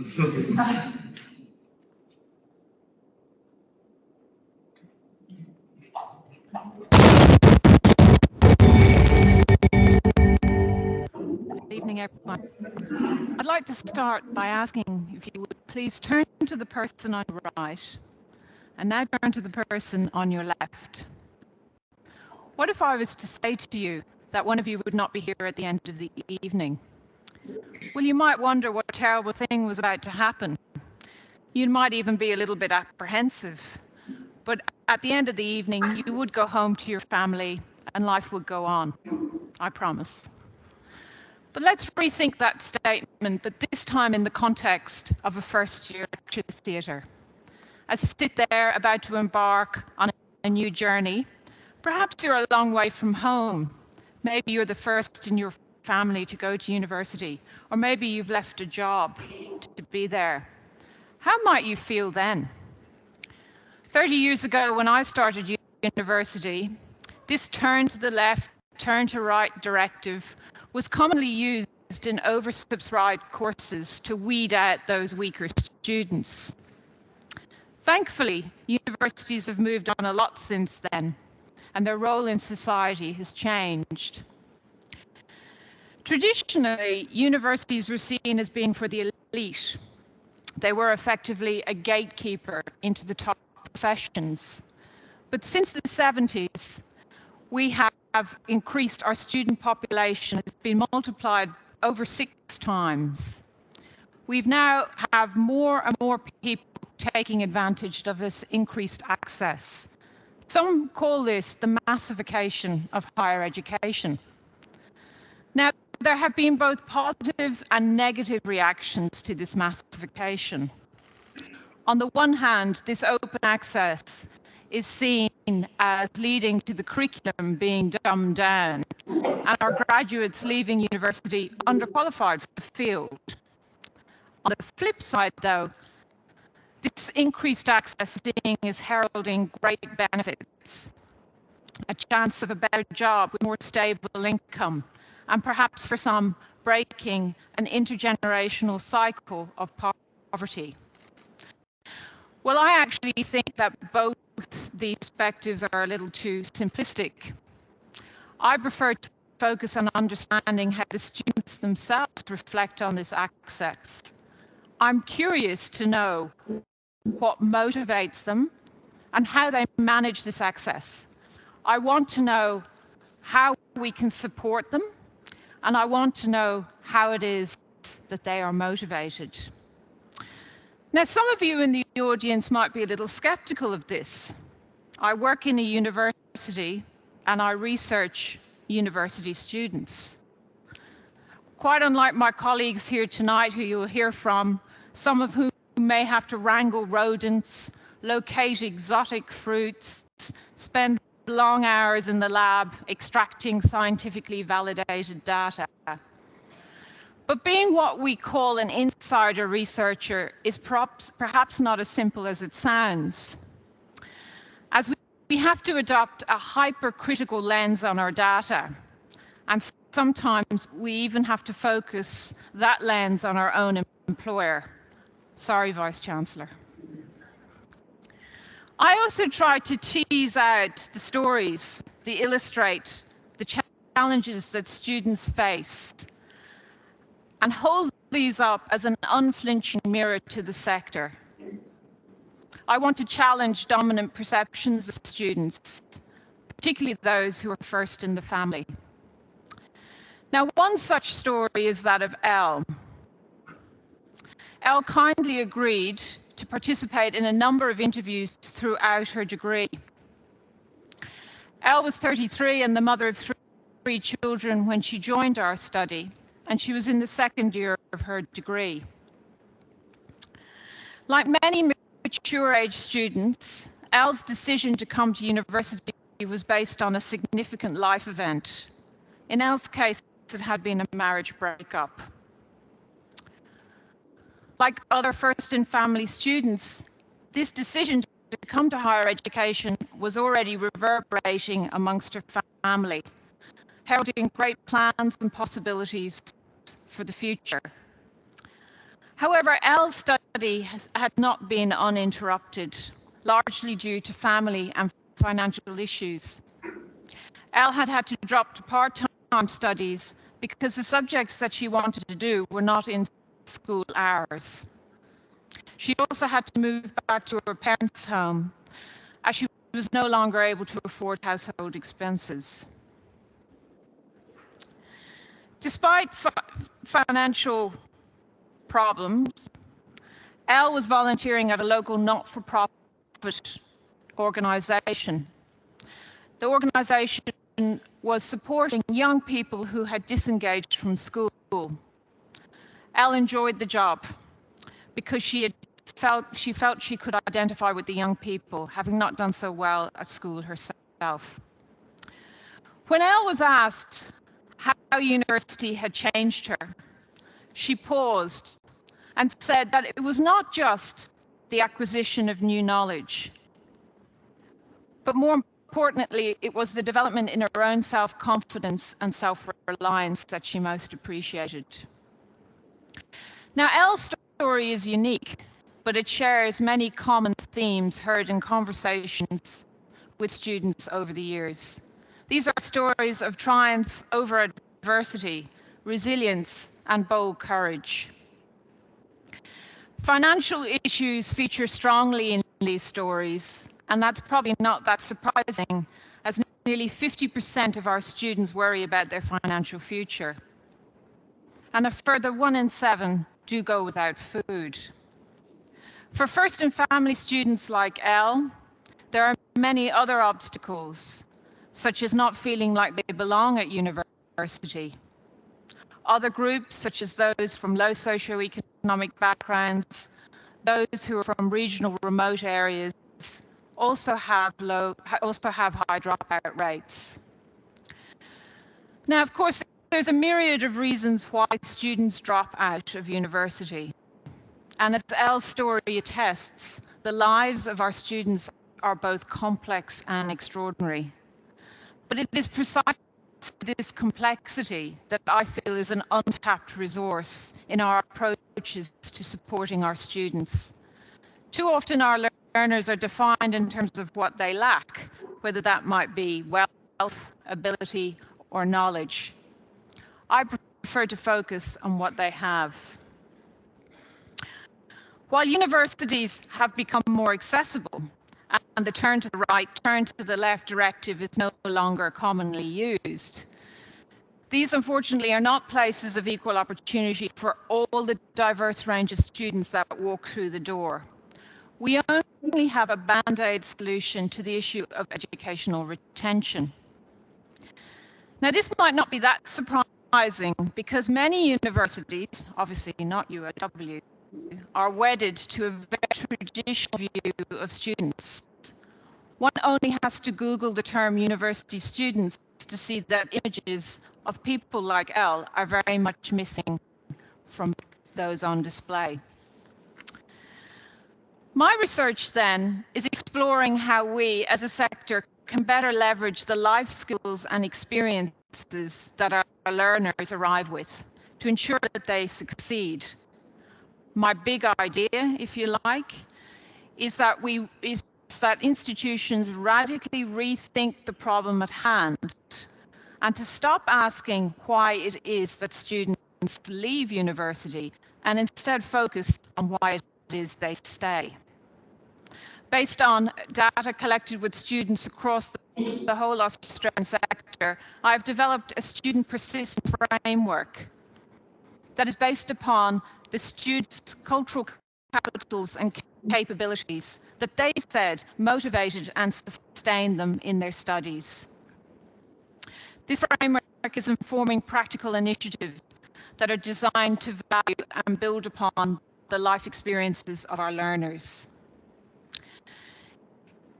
Good evening, everyone. I'd like to start by asking if you would please turn to the person on your right and now turn to the person on your left. What if I was to say to you that one of you would not be here at the end of the evening? Well, you might wonder what terrible thing was about to happen. You might even be a little bit apprehensive. But at the end of the evening, you would go home to your family and life would go on. I promise. But let's rethink that statement, but this time in the context of a first-year lecture theatre. As you sit there about to embark on a new journey, perhaps you're a long way from home. Maybe you're the first in your family to go to university, or maybe you've left a job to be there. How might you feel then? 30 years ago, when I started university, this turn to the left, turn to right directive was commonly used in oversubscribed courses to weed out those weaker students. Thankfully, universities have moved on a lot since then, and their role in society has changed. Traditionally, universities were seen as being for the elite. They were effectively a gatekeeper into the top professions. But since the 70s, we have increased our student population. It's been multiplied over 6 times. We've now have more and more people taking advantage of this increased access. Some call this the massification of higher education. Now, there have been both positive and negative reactions to this massification. On the one hand, this open access is seen as leading to the curriculum being dumbed down and our graduates leaving university underqualified for the field. On the flip side, though, this increased access is heralding great benefits, a chance of a better job with more stable income, and perhaps for some breaking an intergenerational cycle of poverty. Well, I actually think that both these perspectives are a little too simplistic. I prefer to focus on understanding how the students themselves reflect on this access. I'm curious to know what motivates them and how they manage this access. I want to know how we can support them, and I want to know how it is that they are motivated. Now, some of you in the audience might be a little skeptical of this. I work in a university and I research university students. Quite unlike my colleagues here tonight, who you'll hear from, some of whom may have to wrangle rodents, locate exotic fruits, spend long hours in the lab extracting scientifically validated data. But being what we call an insider researcher is perhaps not as simple as it sounds, as we have to adopt a hypercritical lens on our data, and sometimes we even have to focus that lens on our own employer. Sorry, Vice Chancellor. I also try to tease out the stories that illustrate the challenges that students face and hold these up as an unflinching mirror to the sector. I want to challenge dominant perceptions of students, particularly those who are first in the family. Now, one such story is that of Elle. Elle kindly agreed to participate in a number of interviews throughout her degree. Elle was 33 and the mother of three children when she joined our study, and she was in the second year of her degree. Like many mature age students, Elle's decision to come to university was based on a significant life event. In Elle's case, it had been a marriage breakup. Like other first-in-family students, this decision to come to higher education was already reverberating amongst her family, heralding great plans and possibilities for the future. However, Elle's study had not been uninterrupted, largely due to family and financial issues. Elle had had to drop to part-time studies because the subjects that she wanted to do were not in school hours. She also had to move back to her parents' home as she was no longer able to afford household expenses. Despite financial problems, Elle was volunteering at a local not-for-profit organization. The organization was supporting young people who had disengaged from school. Elle enjoyed the job because she felt she could identify with the young people, having not done so well at school herself. When Elle was asked how university had changed her, she paused and said that it was not just the acquisition of new knowledge, but more importantly, it was the development in her own self-confidence and self-reliance that she most appreciated. Now, Elle's story is unique, but it shares many common themes heard in conversations with students over the years. These are stories of triumph over adversity, resilience, and bold courage. Financial issues feature strongly in these stories, and that's probably not that surprising, as nearly 50% of our students worry about their financial future. And a further 1 in 7 do go without food. For first and family students like Elle, there are many other obstacles, such as not feeling like they belong at university. Other groups, such as those from low socioeconomic backgrounds, those who are from regional remote areas, also have high dropout rates. Now, of course, there's a myriad of reasons why students drop out of university. And as Elle's story attests, the lives of our students are both complex and extraordinary. But it is precisely this complexity that I feel is an untapped resource in our approaches to supporting our students. Too often our learners are defined in terms of what they lack, whether that might be wealth, ability, or knowledge. I prefer to focus on what they have. While universities have become more accessible and the turn to the right, turn to the left directive is no longer commonly used, these unfortunately are not places of equal opportunity for all the diverse range of students that walk through the door. We only have a band-aid solution to the issue of educational retention. Now, this might not be that surprising because many universities, obviously not UOW, are wedded to a very traditional view of students. One only has to Google the term university students to see that images of people like Elle are very much missing from those on display. My research then is exploring how we as a sector can better leverage the life skills and experiences that our learners arrive with to ensure that they succeed. My big idea, if you like, is that institutions radically rethink the problem at hand and to stop asking why it is that students leave university and instead focus on why it is they stay. Based on data collected with students across the whole Australian sector, I've developed a student persistence framework that is based upon the students' cultural capitals and capabilities that they said motivated and sustained them in their studies. This framework is informing practical initiatives that are designed to value and build upon the life experiences of our learners.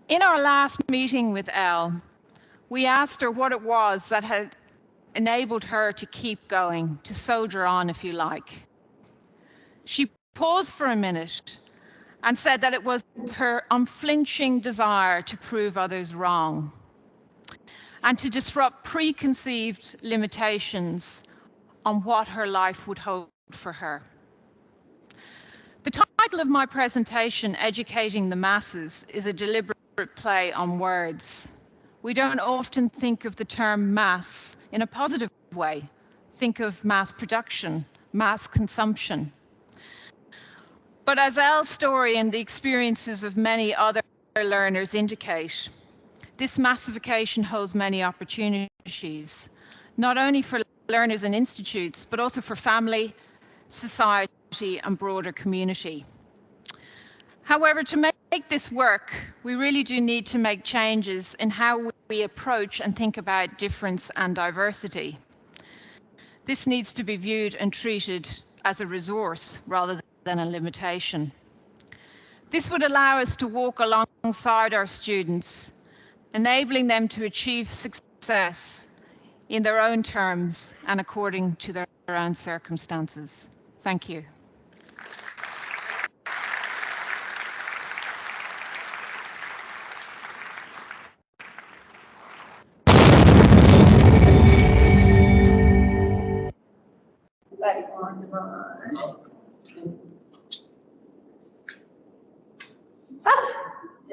In our last meeting with Elle, we asked her what it was that had enabled her to keep going, to soldier on, if you like. She paused for a minute and said that it was her unflinching desire to prove others wrong and to disrupt preconceived limitations on what her life would hold for her. The title of my presentation, Educating the Masses, is a deliberate play on words. We don't often think of the term mass in a positive way. Think of mass production, mass consumption. But as Elle's story and the experiences of many other learners indicate, this massification holds many opportunities, not only for learners and institutes, but also for family, society, and broader community. However, to make this work, we really do need to make changes in how we approach and think about difference and diversity. This needs to be viewed and treated as a resource rather than a limitation. This would allow us to walk alongside our students, enabling them to achieve success in their own terms and according to their own circumstances. Thank you.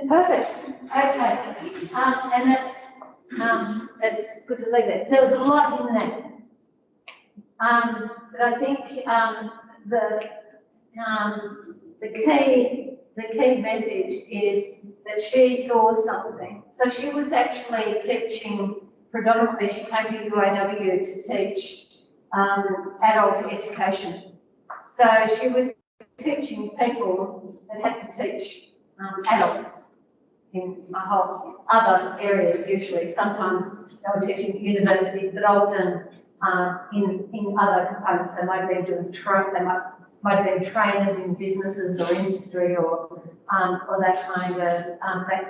Perfect. Okay. And that's good to leave it. There was a lot in that. But I think the key message is that she saw something. So she was actually teaching predominantly. She came to UOW to teach adult education. So she was teaching people that had to teach adults in a whole other areas usually. Sometimes they were teaching at universities, but often in other components. They might have been doing might have been trainers in businesses or industry or that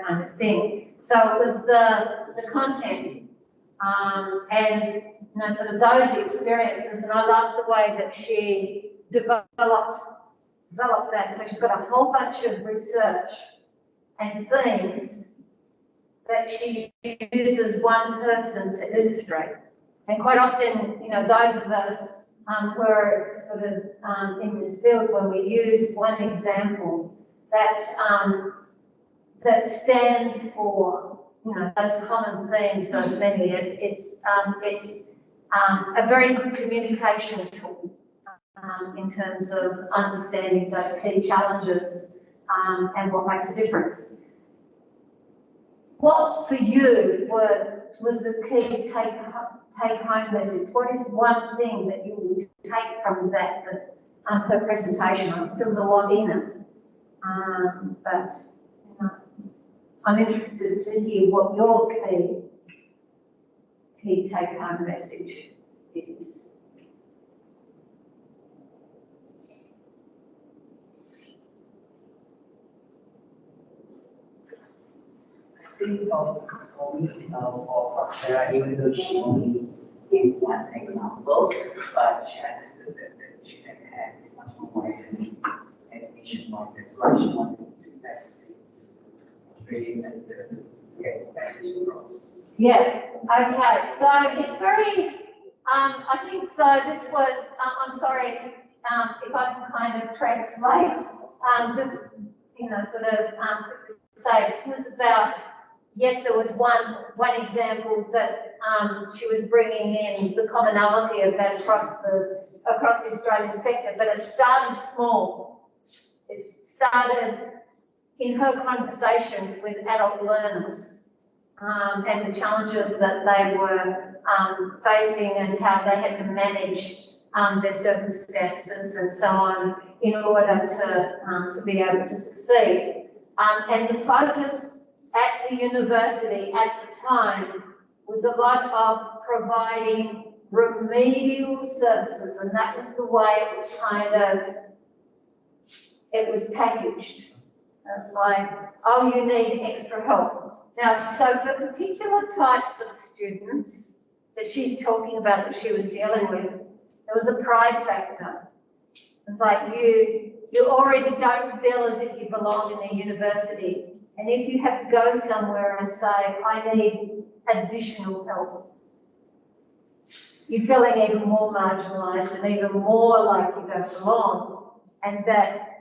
kind of thing. So it was the content and sort of those experiences, and I love the way that she developed that. So she's got a whole bunch of research and themes that she uses one person to illustrate. And quite often, those of us who are sort of in this field, when we use one example that stands for those common themes of many, it's a very good communication tool in terms of understanding those key challenges and what makes a difference. What for you was the key take-home message? What is one thing that you would take from that her presentation? I think there was a lot in it, but I'm interested to hear what your key take-home message is. For me, for Sarah, even though she only gave one example, but she understood that she had and it's much more wide as Asian markets. So I just wanted to test Australian sector to get message across. Yeah, okay, so it's very, I think so this was, I'm sorry, if I can kind of translate, just, you know, sort of say this was about, yes, there was one example that she was bringing in the commonality of that across the Australian sector, but it started small. It started in her conversations with adult learners and the challenges that they were facing and how they had to manage their circumstances and so on in order to be able to succeed. And the focus at the university at the time was a lot of providing remedial services, and that was the way it was it was packaged. It's like, oh, you need extra help. Now, so for particular types of students that she's talking about that she was dealing with, there was a pride factor. It's like you already don't feel as if you belong in a university. And if you have to go somewhere and say, I need additional help, you're feeling even more marginalised and even more like you don't belong. And that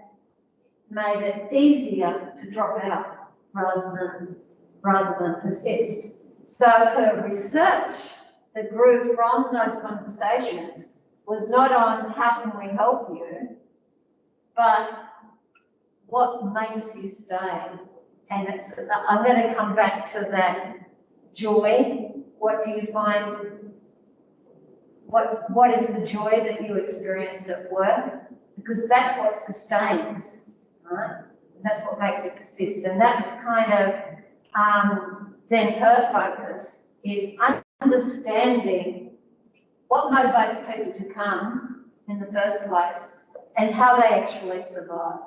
made it easier to drop out rather than persist. So her research that grew from those conversations was not on how can we help you, but what makes you stay. And I'm going to come back to that joy. What do you find? What is the joy that you experience at work? Because that's what sustains, right? That's what makes it persist. And that's kind of then her focus is understanding what motivates people to come in the first place and how they actually survive.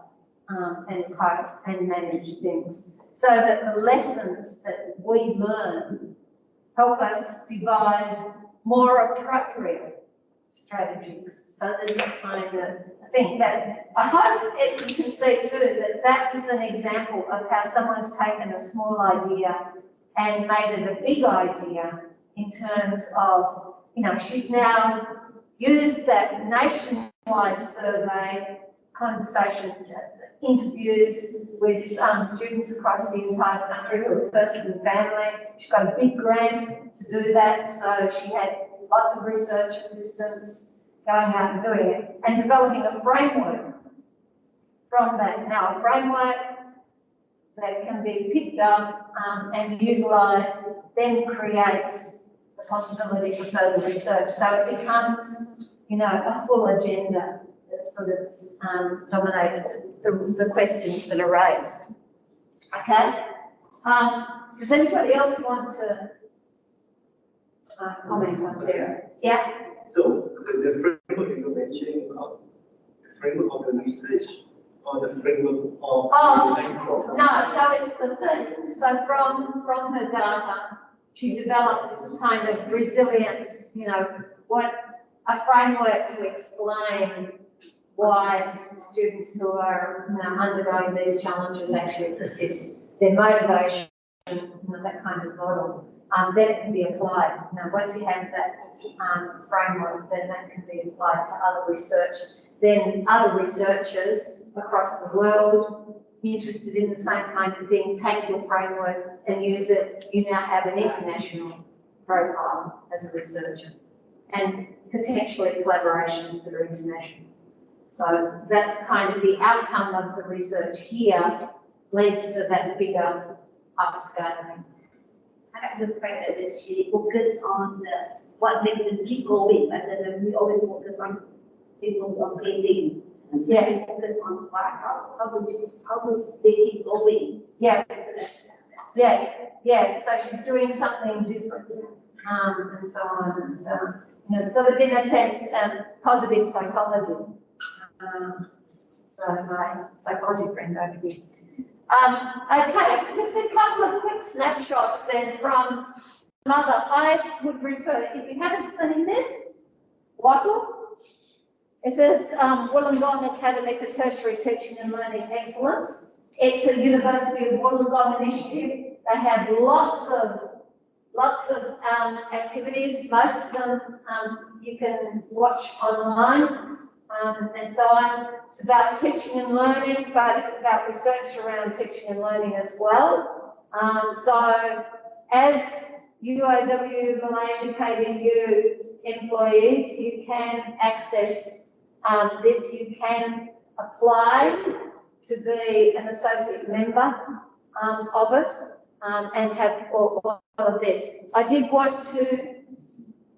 And cope and manage things, so that the lessons that we learn help us devise more appropriate strategies. So there's a kind of thing that I hope you can see too that that is an example of how someone's taken a small idea and made it a big idea in terms of, you know, she's now used that nationwide survey, conversations, interviews with students across the entire country who are first in family. She got a big grant to do that, so she had lots of research assistants going out and doing it and developing a framework from that. Now, a framework that can be picked up and utilised then creates the possibility for further research. So it becomes, you know, a full agenda that sort of dominated the questions that are raised. Okay? Does anybody else want to comment on Sarah? Yeah? So, because the framework you're mentioning, the framework of the research or the framework of no, so it's the things. So from her data, she develops kind of resilience, you know, what a framework to explain why students who are, you know, undergoing these challenges actually persist, their motivation, you know, that kind of model. Then it can be applied. Now, once you have that framework, then that can be applied to other research. Then other researchers across the world interested in the same kind of thing take your framework and use it. You now have an international profile as a researcher and potentially collaborations that are international. So that's kind of the outcome of the research here leads to that bigger upscaling. I like the fact that she focused on what makes them keep going, but then we always focus on people on failing. So Yeah. she focused on how do they keep going. Yeah. Yeah. So she's doing something different, and so on. And, you know, sort of in a sense, positive psychology. So my psychology friend over here. Okay, just a couple of quick snapshots then from Mother. I would refer, if you haven't seen this, Workload, It says Wollongong Academy for Tertiary Teaching and Learning Excellence. It's a University of Wollongong initiative. They have lots of activities. Most of them you can watch online and so on. It's about teaching and learning, but it's about research around teaching and learning as well. So as UOW Malaysia KDU employees, you can access this. You can apply to be an associate member of it and have all of this. I did want to,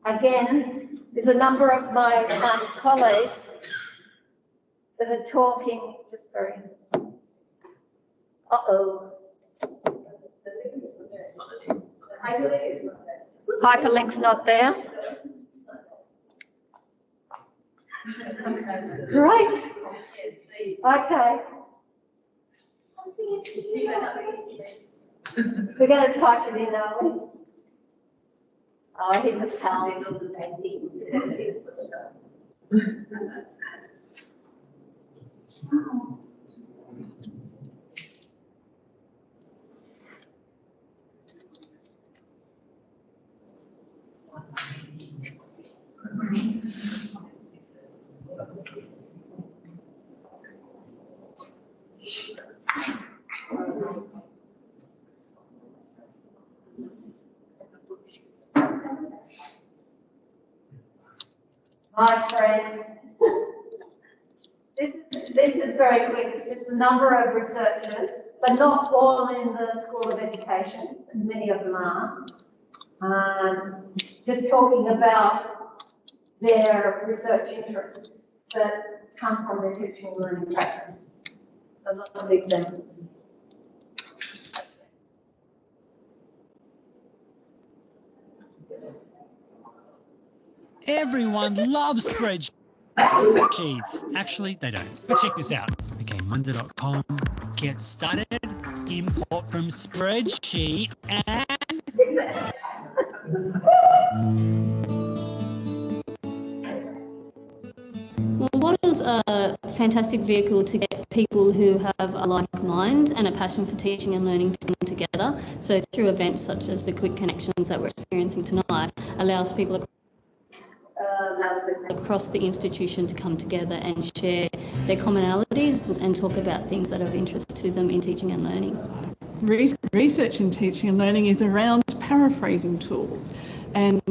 again, there's a number of my colleagues that are talking, just very, Hyperlink's not there. Great. Okay. We're going to type it in, are we? Oh, here's a pal. My friend, this is very quick. It's just a number of researchers, but not all in the School of Education. Many of them are. Just talking about their research interests that come from their teaching and learning practice. So lots of examples. Everyone loves spreadsheets. Actually, they don't. But check this out. Okay, Monday.com. Get started. Import from spreadsheet and... Well, what is a fantastic vehicle to get people who have a like mind and a passion for teaching and learning to come together. So through events such as the Quick Connections that we're experiencing tonight, allows people across the institution to come together and share their commonalities and talk about things that are of interest to them in teaching and learning. Research in teaching and learning is around paraphrasing tools and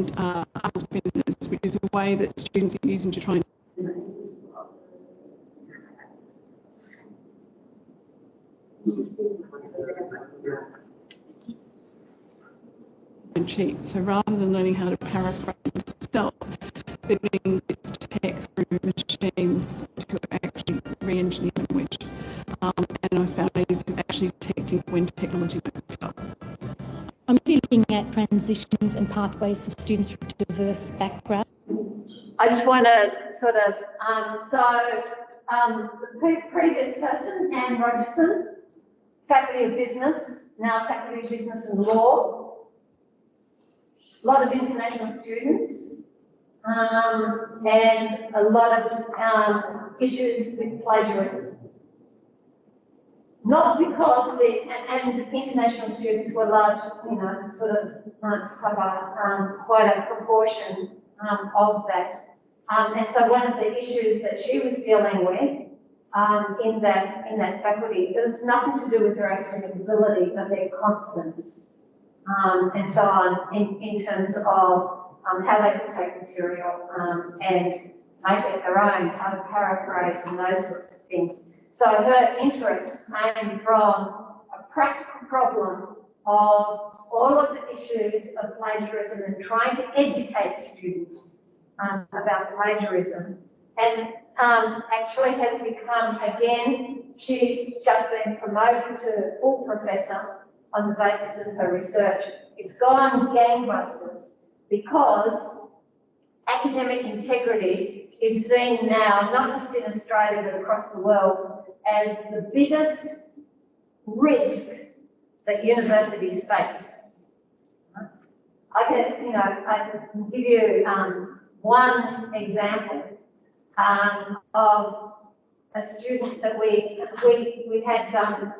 spinners, which is a way that students are using to try and cheat. So rather than learning how to paraphrase themselves, they're being text through machines to actually re-engineer language. And I found ways of actually detecting when technology might pick up. I'm really looking at transitions and pathways for students from diverse backgrounds. I just want to sort of, the previous person, Anne Rogerson, Faculty of Business, now Faculty of Business and Law, a lot of international students, and a lot of issues with plagiarism. Not because and international students were large, sort of cover quite a proportion of that. And so one of the issues that she was dealing with in that faculty, it was nothing to do with their academic ability, but their confidence and so on in terms of how they could take material and make it their own, how to paraphrase and those sorts of things. So her interest came from a practical problem of all of the issues of plagiarism and trying to educate students about plagiarism. And actually has become, again, she's just been promoted to full professor on the basis of her research. It's gone gangbusters because academic integrity is seen now, not just in Australia but across the world, as the biggest risk that universities face. I can give you one example. of a student that we had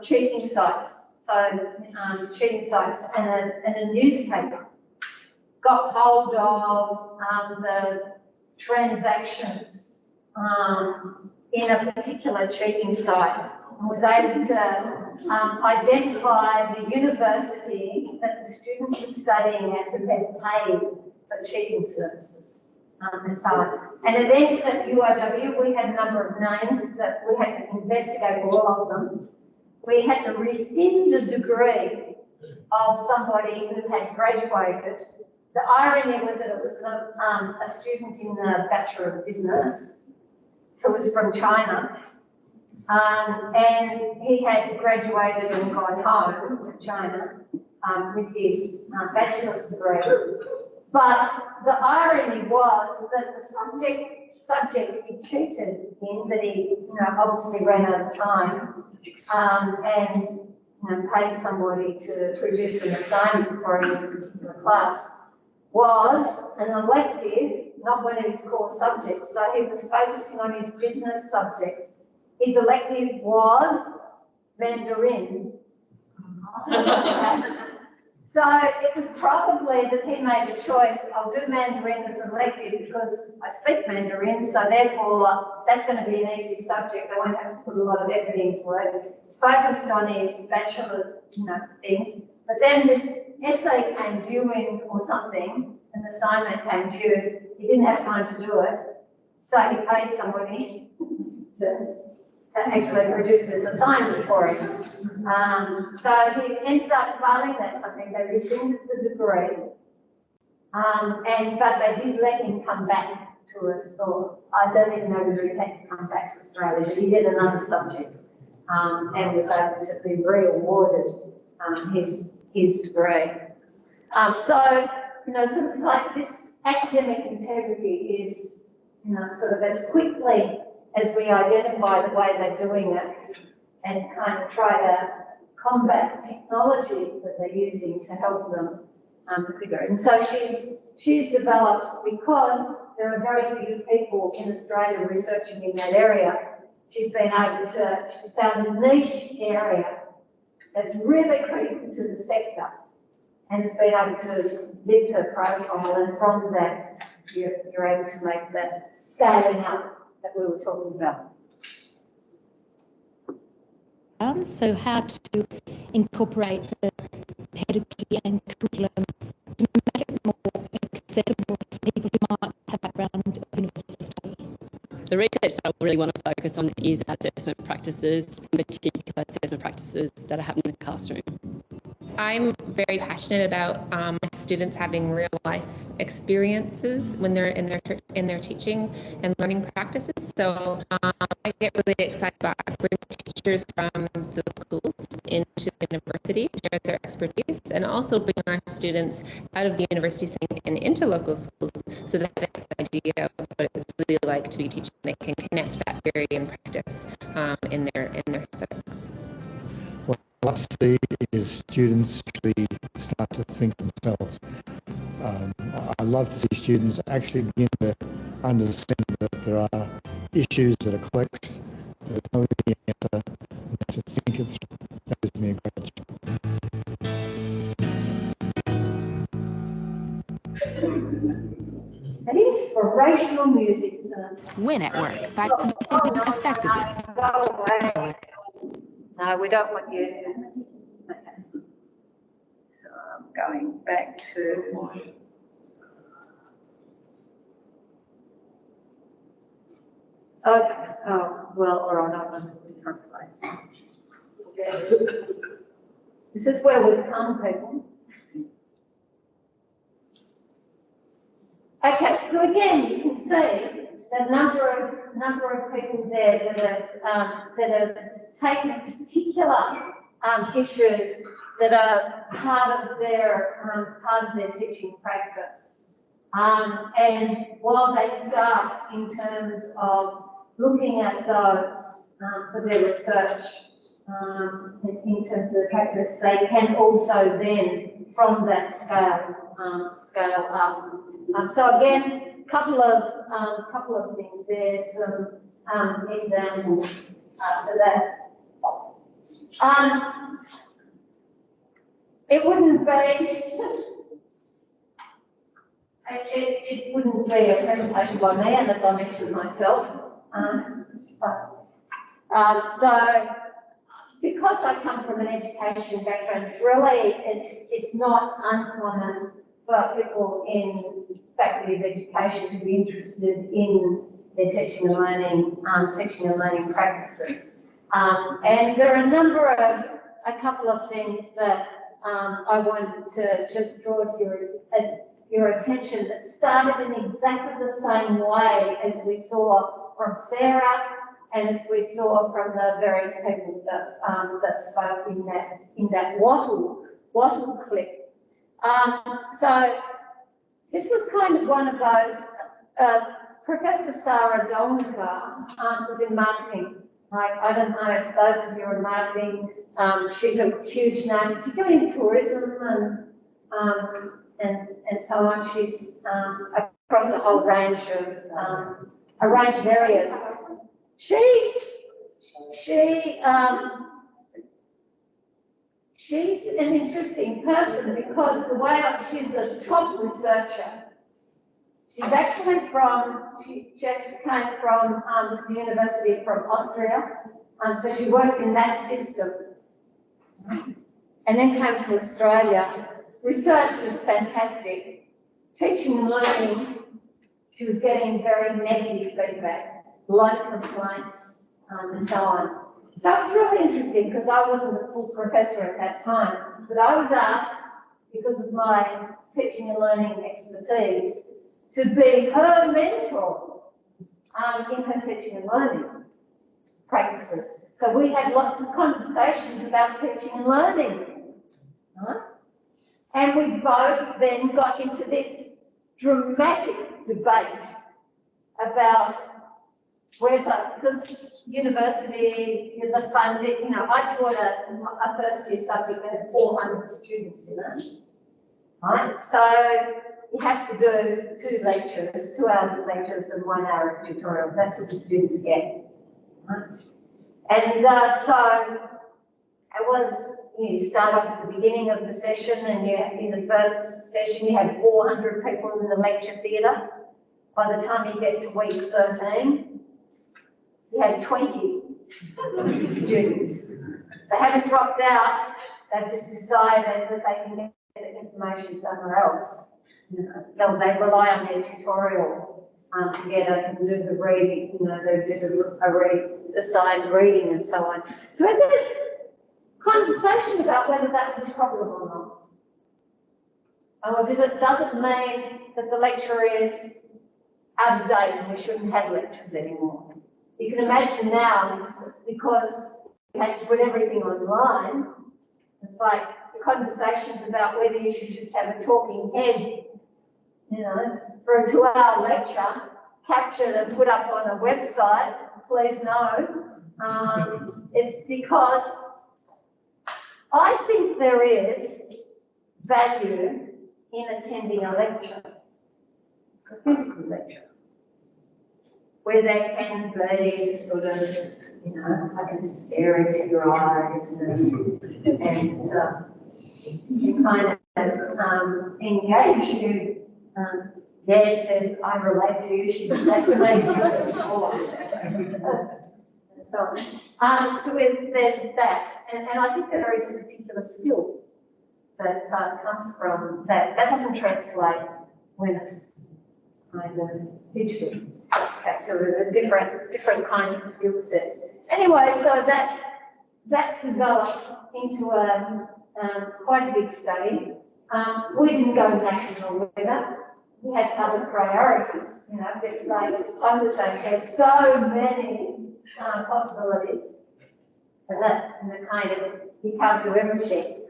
cheating sites. So cheating sites and a newspaper got hold of the transactions in a particular cheating site and was able to identify the university that the students were studying at who had paid for cheating services and so on. And it ended at UOW. We had a number of names that we had to investigate all of them. We had to rescind the degree of somebody who had graduated. The irony was that it was a student in the Bachelor of Business who was from China. And he had graduated and gone home to China with his bachelor's degree. But the irony was that the subject he cheated in, that he obviously ran out of time and paid somebody to produce an assignment for him in a particular class, was an elective, not one of his core subjects. So he was focusing on his business subjects. His elective was Mandarin. So it was probably that he made a choice, I'll do Mandarin as an elective because I speak Mandarin, so therefore that's going to be an easy subject. I won't have to put a lot of effort into it. It's focused on his bachelor's, things. But then this essay came due in or something, an assignment came due. He didn't have time to do it, so he paid somebody to actually produce this assignment for him. So he ended up filing that something. They rescinded the degree, but they did let him come back to us. Or I don't even know whether he had to come back to Australia, but he did another subject and was able to be re-awarded his degree. So sort of like this academic integrity is, sort of as quickly as we identify the way they're doing it and kind of try to combat technology that they're using to help them figure it. And so she's developed, because there are very few people in Australia researching in that area, she's found a niche area that's really critical to the sector and has been able to lift her profile, and from that you're able to make that scaling up that we were talking about. So how to incorporate the pedagogy and curriculum to make it more accessible for people who might have background of university study. The research that I really want to focus on is assessment practices, in particular assessment practices that are happening in the classroom. I'm very passionate about my students having real life experiences when they're in their teaching and learning practices. So I get really excited about bringing teachers from the schools into the university to share their expertise, and also bring our students out of the university setting and into local schools so that they have an idea of what it's really like to be teaching. They can connect that theory and practice in their settings. What I love to see is students actually start to think themselves. I love to see students actually begin to understand that there are issues that are complex, there's no easy answer, and they have to think it through. That gives me a great job. Inspirational music, isn't it? Win at work by competing effectively. Go away. No, we don't want you. Okay. So I'm going back to. Okay. Oh, well, all right, I'm in a different place. This is where we've come, people. Okay, so again, you can see the number of people there that have taken particular issues that are part of their teaching practice. And while they start in terms of looking at those for their research in terms of the practice, they can also then, from that scale up. So again, couple of things. There's some examples to that. It wouldn't be. It wouldn't be a presentation by me unless I mentioned myself. So because I come from an education background, it's not uncommon for people in faculty of education to be interested in their teaching and learning practices. And there are a couple of things that I wanted to just draw to your attention that started in exactly the same way as we saw from Sarah and as we saw from the various people that spoke in that wattle clip. So this was kind of one of those. Professor Sarah Donker was in marketing. I don't know if those of you are in marketing. She's a huge name, particularly in tourism and so on. She's across a whole range of areas. She's an interesting person because she's a top researcher. She's actually she actually came from the university from Austria, so she worked in that system, and then came to Australia. Research was fantastic. Teaching and learning, she was getting very negative feedback, a lot of complaints, and so on. So it was really interesting because I wasn't a full professor at that time, but I was asked, because of my teaching and learning expertise, to be her mentor in her teaching and learning practices. So we had lots of conversations about teaching and learning. Right? And we both then got into this dramatic debate about whether, because university, the funding, I taught a first year subject that had 400 students in it. Right? So you have to do 2 lectures, 2 hours of lectures and 1 hour of tutorial. That's what the students get. Right? And so it was, you start off at the beginning of the session and in the first session you had 400 people in the lecture theatre. By the time you get to week 13, you had 20 students. They haven't dropped out, they've just decided that they can get the information somewhere else. They rely on their tutorial to get and do the reading, they do the assigned reading and so on. So we had this conversation about whether that was a problem or not. Or does it mean that the lecture is out of date and we shouldn't have lectures anymore? You can imagine now, because we had to put everything online, it's like the conversations about whether you should just have a talking head, for a 2-hour lecture, captured and put up on a website, please no. It's because I think there is value in attending a lecture, a physical lecture, where there can be sort of, I can stare into your eyes and kind of engage you. It says, I relate to you, she relates to you before. So there's that, and I think that there is a particular skill that comes from that. That doesn't translate when it's kind of digital. Okay, so there are different kinds of skill sets. Anyway, so that developed into quite a big study. We didn't go national with it. We had other priorities, I'm the same, there's so many possibilities that kind of, you can't do everything.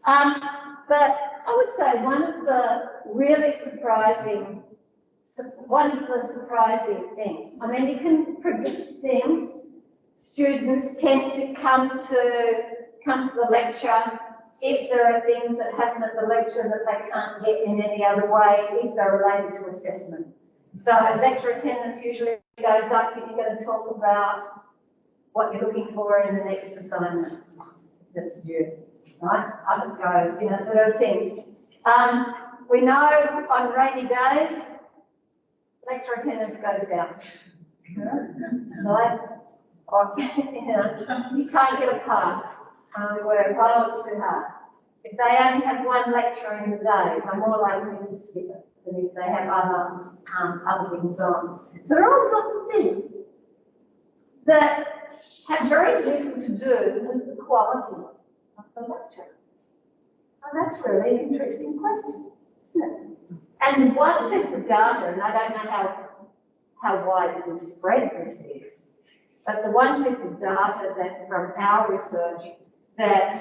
But I would say one of the surprising things, I mean, you can predict things. Students tend to come to the lecture if there are things that happen at the lecture that they can't get in any other way, if they're related to assessment. So lecture attendance usually goes up if you're going to talk about what you're looking for in the next assignment that's due, right? Up it goes, you know, so there are things. We know on rainy days, lecture attendance goes down. Right? Or, you know, you can't get a park where it's too hard. If they only have one lecture in the day, they're more likely to skip it than if they have other things on. So there are all sorts of things that have very little to do with the quality of the lecture. And that's really an interesting question, isn't it? And one piece of data, and I don't know how widely spread this is, but the one piece of data that from our research that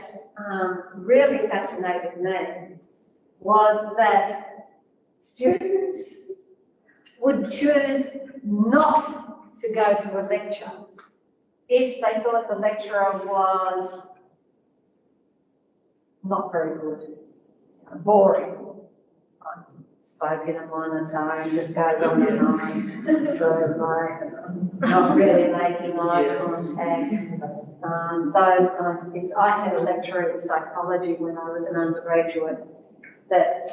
really fascinated me was that students would choose not to go to a lecture if they thought the lecturer was not very good, boring. Spoken a monotone, just goes on and on, sort of like not really making eye contact, those kinds of things. I had a lecturer in psychology when I was an undergraduate that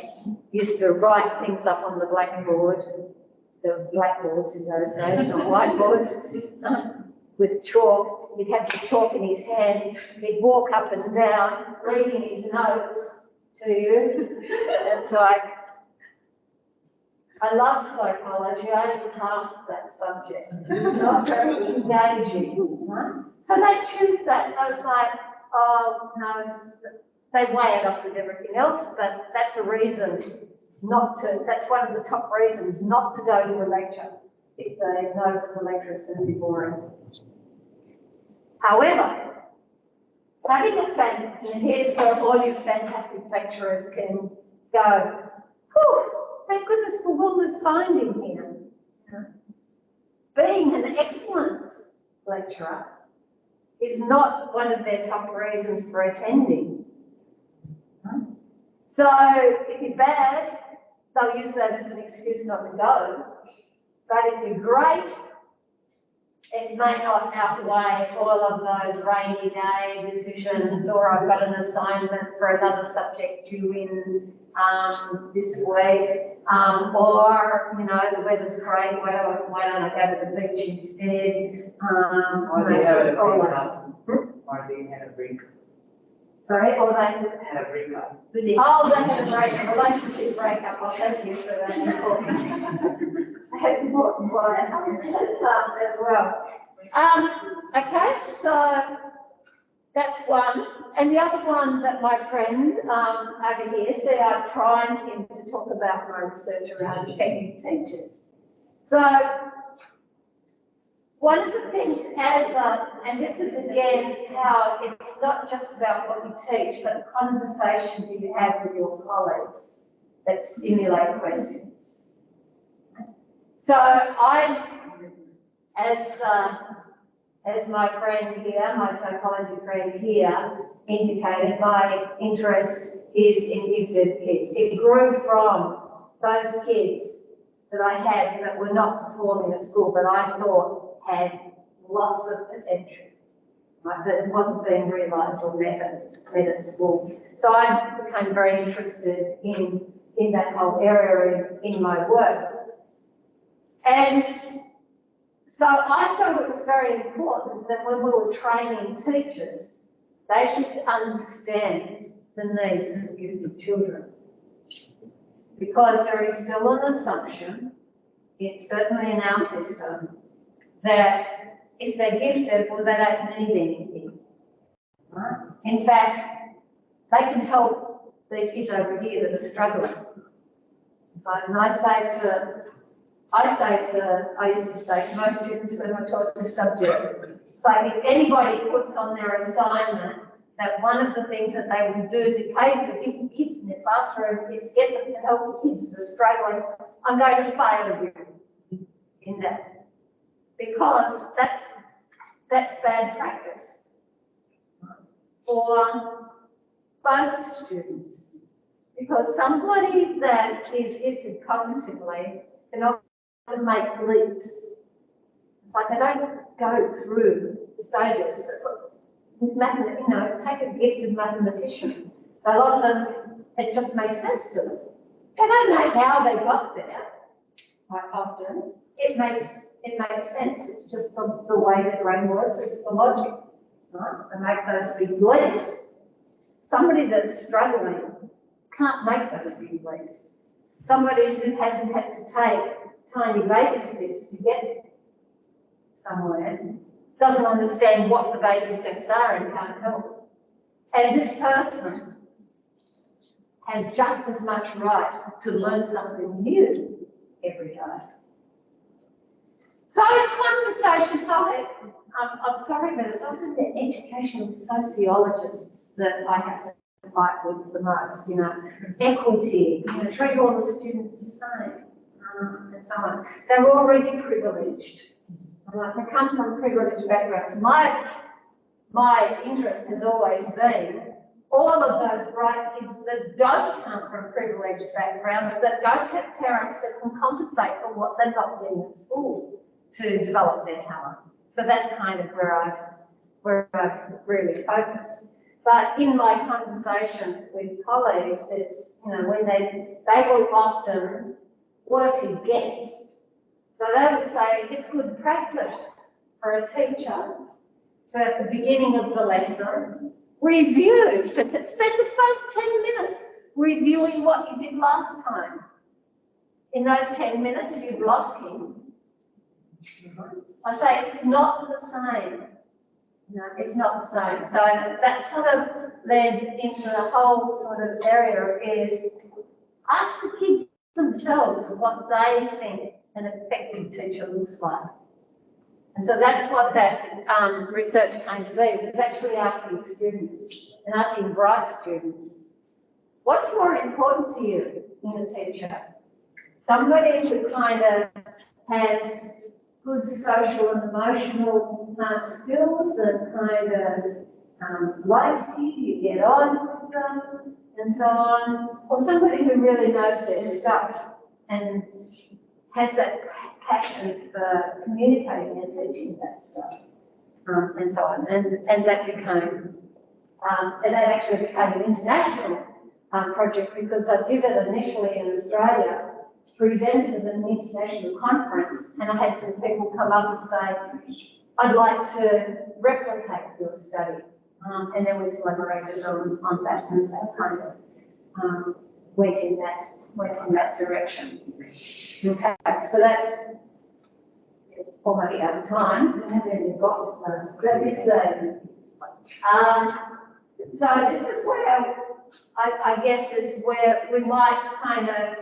used to write things up on the blackboard. There were blackboards in those days, not whiteboards, with chalk. He'd have the chalk in his hand. He'd walk up and down, reading his notes to you. It's like, I love psychology, I only passed that subject. It's not very engaging. Right? So they choose that. I was like, oh, no, they weigh it up with everything else, but that's a reason not to, that's one of the top reasons not to go to a lecture if they know that the lecture is going to be boring. However, having a fan, and here's where all you fantastic lecturers can go, whew, thank goodness for Wilma's finding here. Being an excellent lecturer is not one of their top reasons for attending. So if you're bad, they'll use that as an excuse not to go. But if you're great, it may not outweigh all of those rainy day decisions, or I've got an assignment for another subject due in this week, or, you know, the weather's great, why don't I go to the beach instead? Or they have a breakup. Or they had a breakup. Sorry, or they Had a breakup. oh, that's a breakup, relationship breakup. I'll thank you for that important one as well. Okay, so that's one. And the other one that my friend over here said, I primed him to talk about my research around effective teachers. So one of the things and this is again how it's not just about what you teach, but the conversations you have with your colleagues that stimulate questions. So I'm, as my friend here, my psychology friend here indicated, my interest is in gifted kids. It grew from those kids that I had that were not performing at school, but I thought had lots of potential, right, that wasn't being realised or met at school. So I became very interested in that whole area in my work. And so I thought it was very important that when we were training teachers, they should understand the needs of gifted children. Because there is still an assumption, certainly in our system, that if they're gifted, well, they don't need anything. Right? In fact, they can help these kids over here that are struggling. So, and I used to say to my students when I taught this subject, it's like if anybody puts on their assignment that one of the things that they will do to cater for gifted kids in their classroom is to get them to help the kids that are struggling, I'm going to fail you in that. Because that's bad practice for both students. Because somebody that is gifted cognitively can to make leaps. It's like they don't go through the stages. With mathematics, you know, take a gifted mathematician. They'll often, it just makes sense to them. They don't know how they got there, quite often. It makes sense. It's just the way the brain works, it's the logic, right? They make those big leaps. Somebody that's struggling can't make those big leaps. Somebody who hasn't had to take tiny baby steps to get somewhere doesn't understand what the baby steps are and can't help. And this person has just as much right to learn something new every day. So conversation, I'm sorry, but it's often the educational sociologists that I have to fight with the most, you know, equity, you know, treat all the students the same, and so on. They're already privileged. They come from privileged backgrounds. My interest has always been all of those bright kids that don't come from privileged backgrounds, that don't have parents that can compensate for what they're not getting at school to develop their talent. So that's kind of where I've really focused. But in my conversations with colleagues, it's, you know, when they will often work against. So they would say it's good practice for a teacher to, at the beginning of the lesson, review, spend the first 10 minutes reviewing what you did last time. In those 10 minutes, you've lost him. I say it's not the same. No, it's not the same. So that sort of led into the whole sort of area is ask the kids themselves what they think an effective teacher looks like. And so that's what that research came to be. It was actually asking students and asking bright students, what's more important to you in a teacher? Somebody who kind of has good social and emotional skills and kind of likes you, you get on with them and so on, or somebody who really knows their stuff and has that passion for communicating and teaching that stuff, and so on. And that became, and that actually became an international project because I did it initially in Australia, presented at an international conference, and I had some people come up and say, I'd like to replicate your study. And then we collaborated on that, and that kind of went in that direction. Okay, so that's almost out of time, so then we've got, let me see. So this is where, I guess is where we might kind of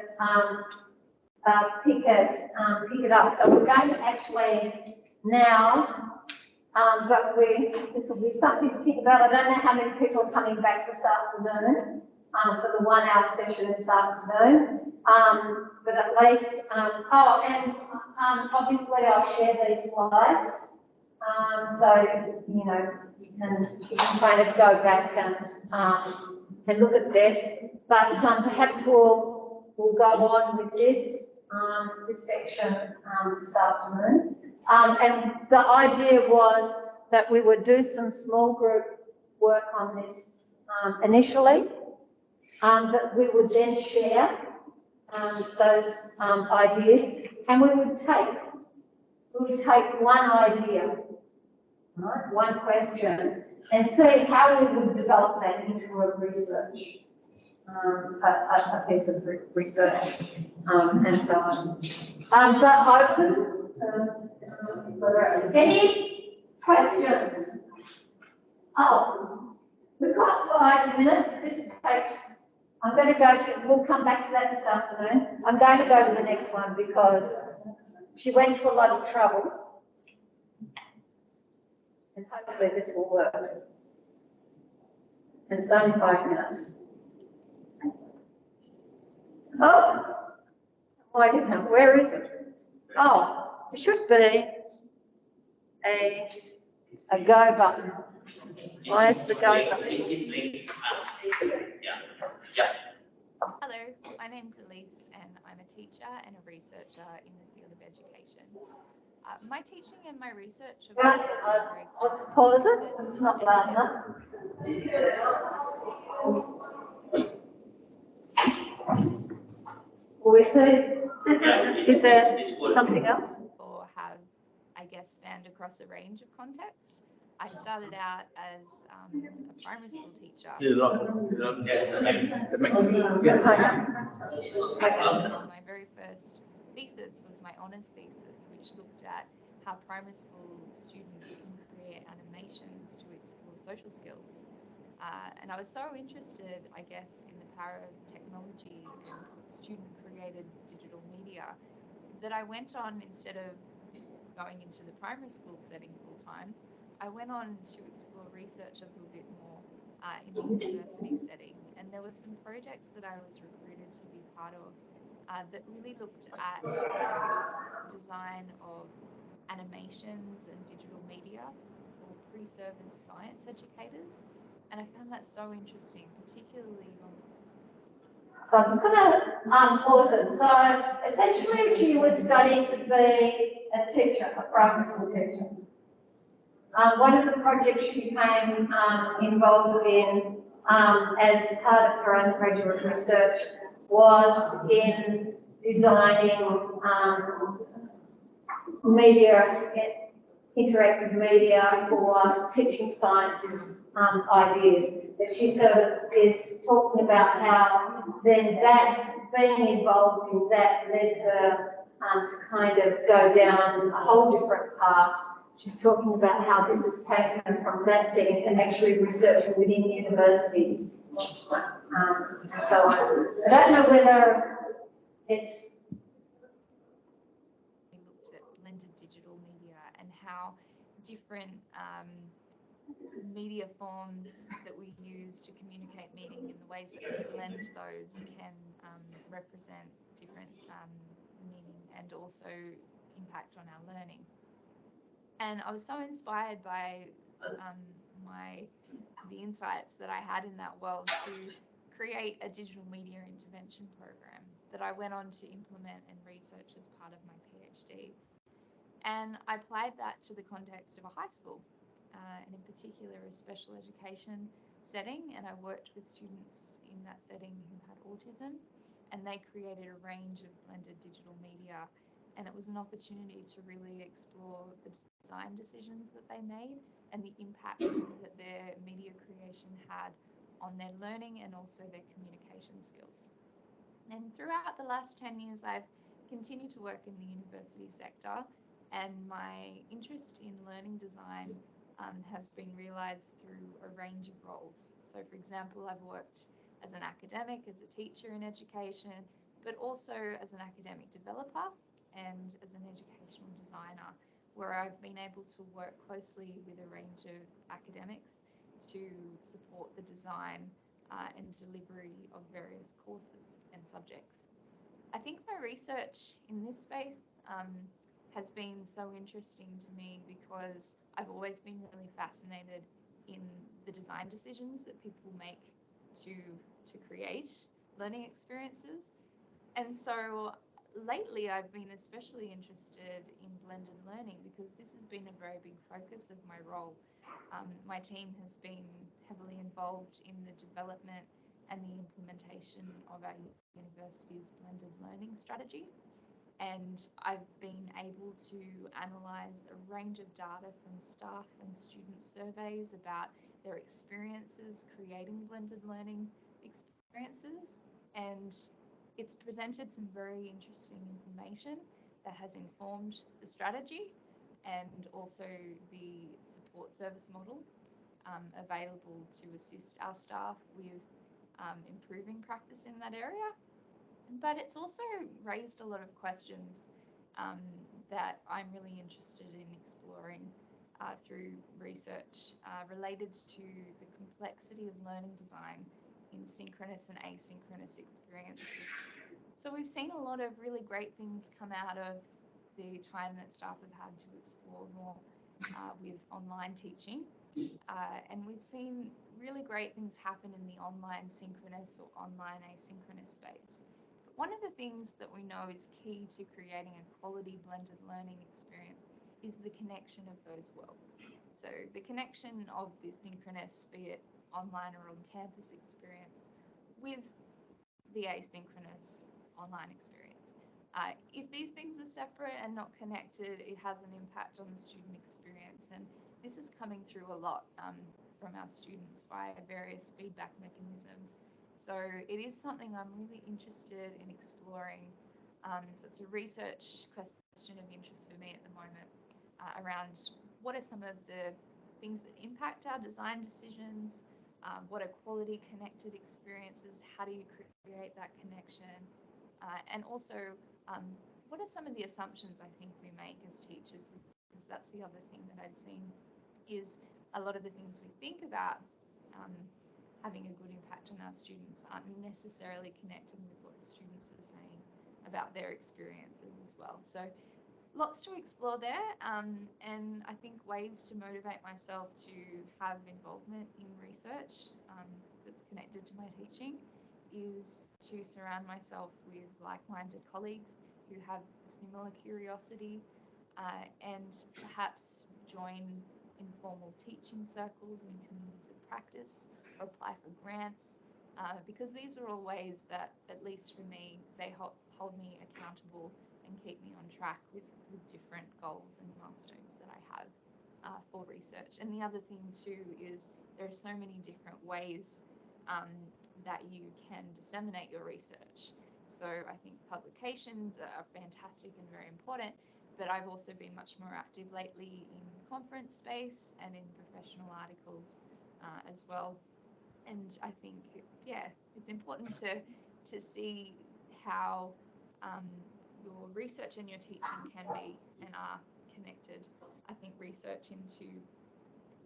pick it up. So we're going to actually now, but this will be something to think about. I don't know how many people are coming back this afternoon for the 1 hour session this afternoon. But at least, obviously I'll share these slides. So, you know, you can kind of go back and look at this. But perhaps we'll go on with this section this afternoon. And the idea was that we would do some small group work on this initially, that we would then share those ideas, and we would take one idea, right, one question, and see how we would develop that into a research, a piece of research, and so on. But open to any questions? Oh, we've got 5 minutes. This takes. I'm going to go to, we'll come back to that this afternoon. I'm going to go to the next one because she went to a lot of trouble. And hopefully this will work. And it's only 5 minutes. Oh, I didn't know. Where is it? Oh, it should be a go button. Why is the go button? Hello, my name's Elise and I'm a teacher and a researcher in the field of education. My teaching and my research have Yeah, always been very I'll just pause it, because it's not loud enough. We see. Is there something else? Or have, I guess, spanned across a range of contexts. I started out as a primary school teacher. My very first thesis was my honours thesis, which looked at how primary school students can create animations to explore social skills. And I was so interested, I guess, in the power of technology and student-created digital media that I went on, instead of going into the primary school setting full-time, I went on to explore research a little bit more in the university setting. And there were some projects that I was recruited to be part of that really looked at design of animations and digital media for pre-service science educators. And I found that so interesting, particularly on. So I'm just going to pause it. So essentially she was studying to be a teacher, a primary school teacher. One of the projects she became involved in as part of her undergraduate research was in designing media, interactive media for teaching science ideas. But she sort of is talking about how then that, being involved in that, led her to kind of go down a whole different path. She's talking about how this is taken from that setting to actually researching within universities. So on. I don't know whether it's. We looked at blended digital media and how different media forms that we use to communicate meaning and the ways that we blend those can represent different meaning and also impact on our learning. And I was so inspired by the insights that I had in that world to create a digital media intervention program that I went on to implement and research as part of my PhD. And I applied that to the context of a high school, and in particular a special education setting. And I worked with students in that setting who had autism, and they created a range of blended digital media. And it was an opportunity to really explore the design decisions that they made and the impact that their media creation had on their learning and also their communication skills. And throughout the last 10 years, I've continued to work in the university sector, and my interest in learning design has been realized through a range of roles. So for example, I've worked as an academic, as a teacher in education, but also as an academic developer and as an educational designer, where I've been able to work closely with a range of academics to support the design and delivery of various courses and subjects. I think my research in this space has been so interesting to me because I've always been really fascinated in the design decisions that people make to create learning experiences. And so lately I've been especially interested in blended learning because this has been a very big focus of my role. My team has been heavily involved in the development and the implementation of our university's blended learning strategy. And I've been able to analyse a range of data from staff and student surveys about their experiences creating blended learning experiences. And it's presented some very interesting information that has informed the strategy and also the support service model available to assist our staff with improving practice in that area. But it's also raised a lot of questions that I'm really interested in exploring through research related to the complexity of learning design in synchronous and asynchronous experiences. So we've seen a lot of really great things come out of the time that staff have had to explore more with online teaching. And we've seen really great things happen in the online synchronous or online asynchronous space. But one of the things that we know is key to creating a quality blended learning experience is the connection of those worlds. So the connection of the synchronous, be it online or on campus experience, with the asynchronous online experience. If these things are separate and not connected, it has an impact on the student experience. And this is coming through a lot from our students via various feedback mechanisms. So it is something I'm really interested in exploring. So it's a research question of interest for me at the moment around what are some of the things that impact our design decisions, what are quality connected experiences, how do you create that connection, and also what are some of the assumptions I think we make as teachers, because that's the other thing that I've seen is a lot of the things we think about having a good impact on our students aren't necessarily connecting with what the students are saying about their experiences as well. So lots to explore there, and I think ways to motivate myself to have involvement in research that's connected to my teaching is to surround myself with like-minded colleagues who have similar curiosity and perhaps join informal teaching circles and communities of practice or apply for grants because these are all ways that, at least for me, they hold me accountable and keep me on track with different goals and milestones that I have for research. And the other thing too is there are so many different ways that you can disseminate your research. So I think publications are fantastic and very important, but I've also been much more active lately in conference space and in professional articles as well. And I think, yeah, it's important to see how your research and your teaching can be and are connected. I think research into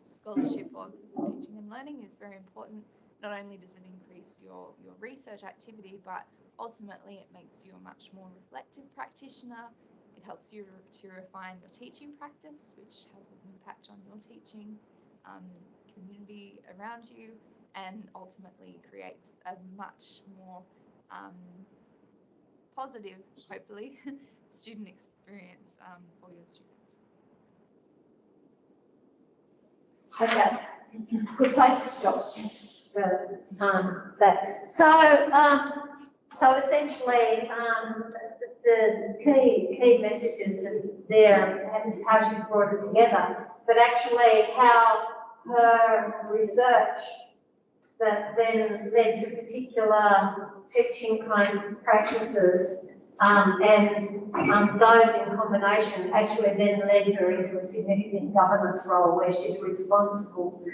scholarship of teaching and learning is very important. Not only does it increase your research activity, but ultimately it makes you a much more reflective practitioner. It helps you to refine your teaching practice, which has an impact on your teaching community around you, and ultimately creates a much more positive, hopefully, student experience for your students. Okay, good place to stop. So essentially, the key messages are there is how she brought it together, but actually how her research that then led to particular teaching kinds of practices and those in combination actually then led her into a significant governance role where she's responsible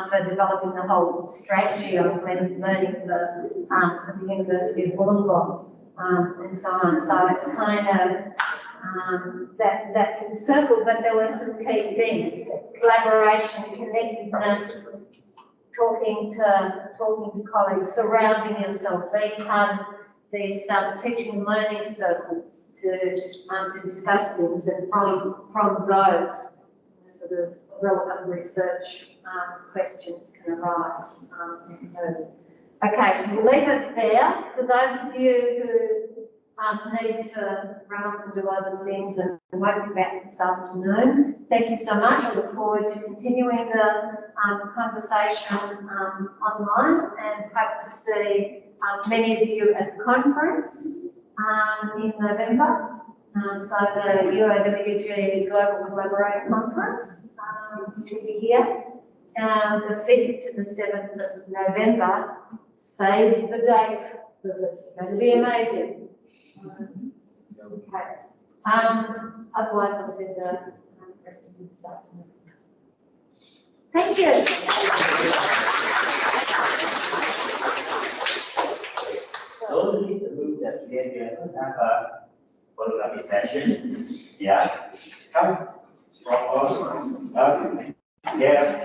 for developing the whole strategy of blended learning for the University of Wollongong and so on. So it's kind of that full circle, but there were some key things: collaboration, connectedness, talking to colleagues, surrounding yourself, being part of these teaching and learning circles to discuss things, and from those sort of relevant research questions can arise. Okay, we'll leave it there. For those of you who need to run off and do other things and won't be back this afternoon, thank you so much. I look forward to continuing the conversation online, and hope to see many of you at the conference in November. So the UOW Global Collaborate Conference will be here. The 5th to the 7th of November. Save the date because it's going to be amazing. Okay. Otherwise, I'll see the rest of this afternoon. Thank you. So this is the group that's here. We have photography sessions. Yeah. Come. Yeah.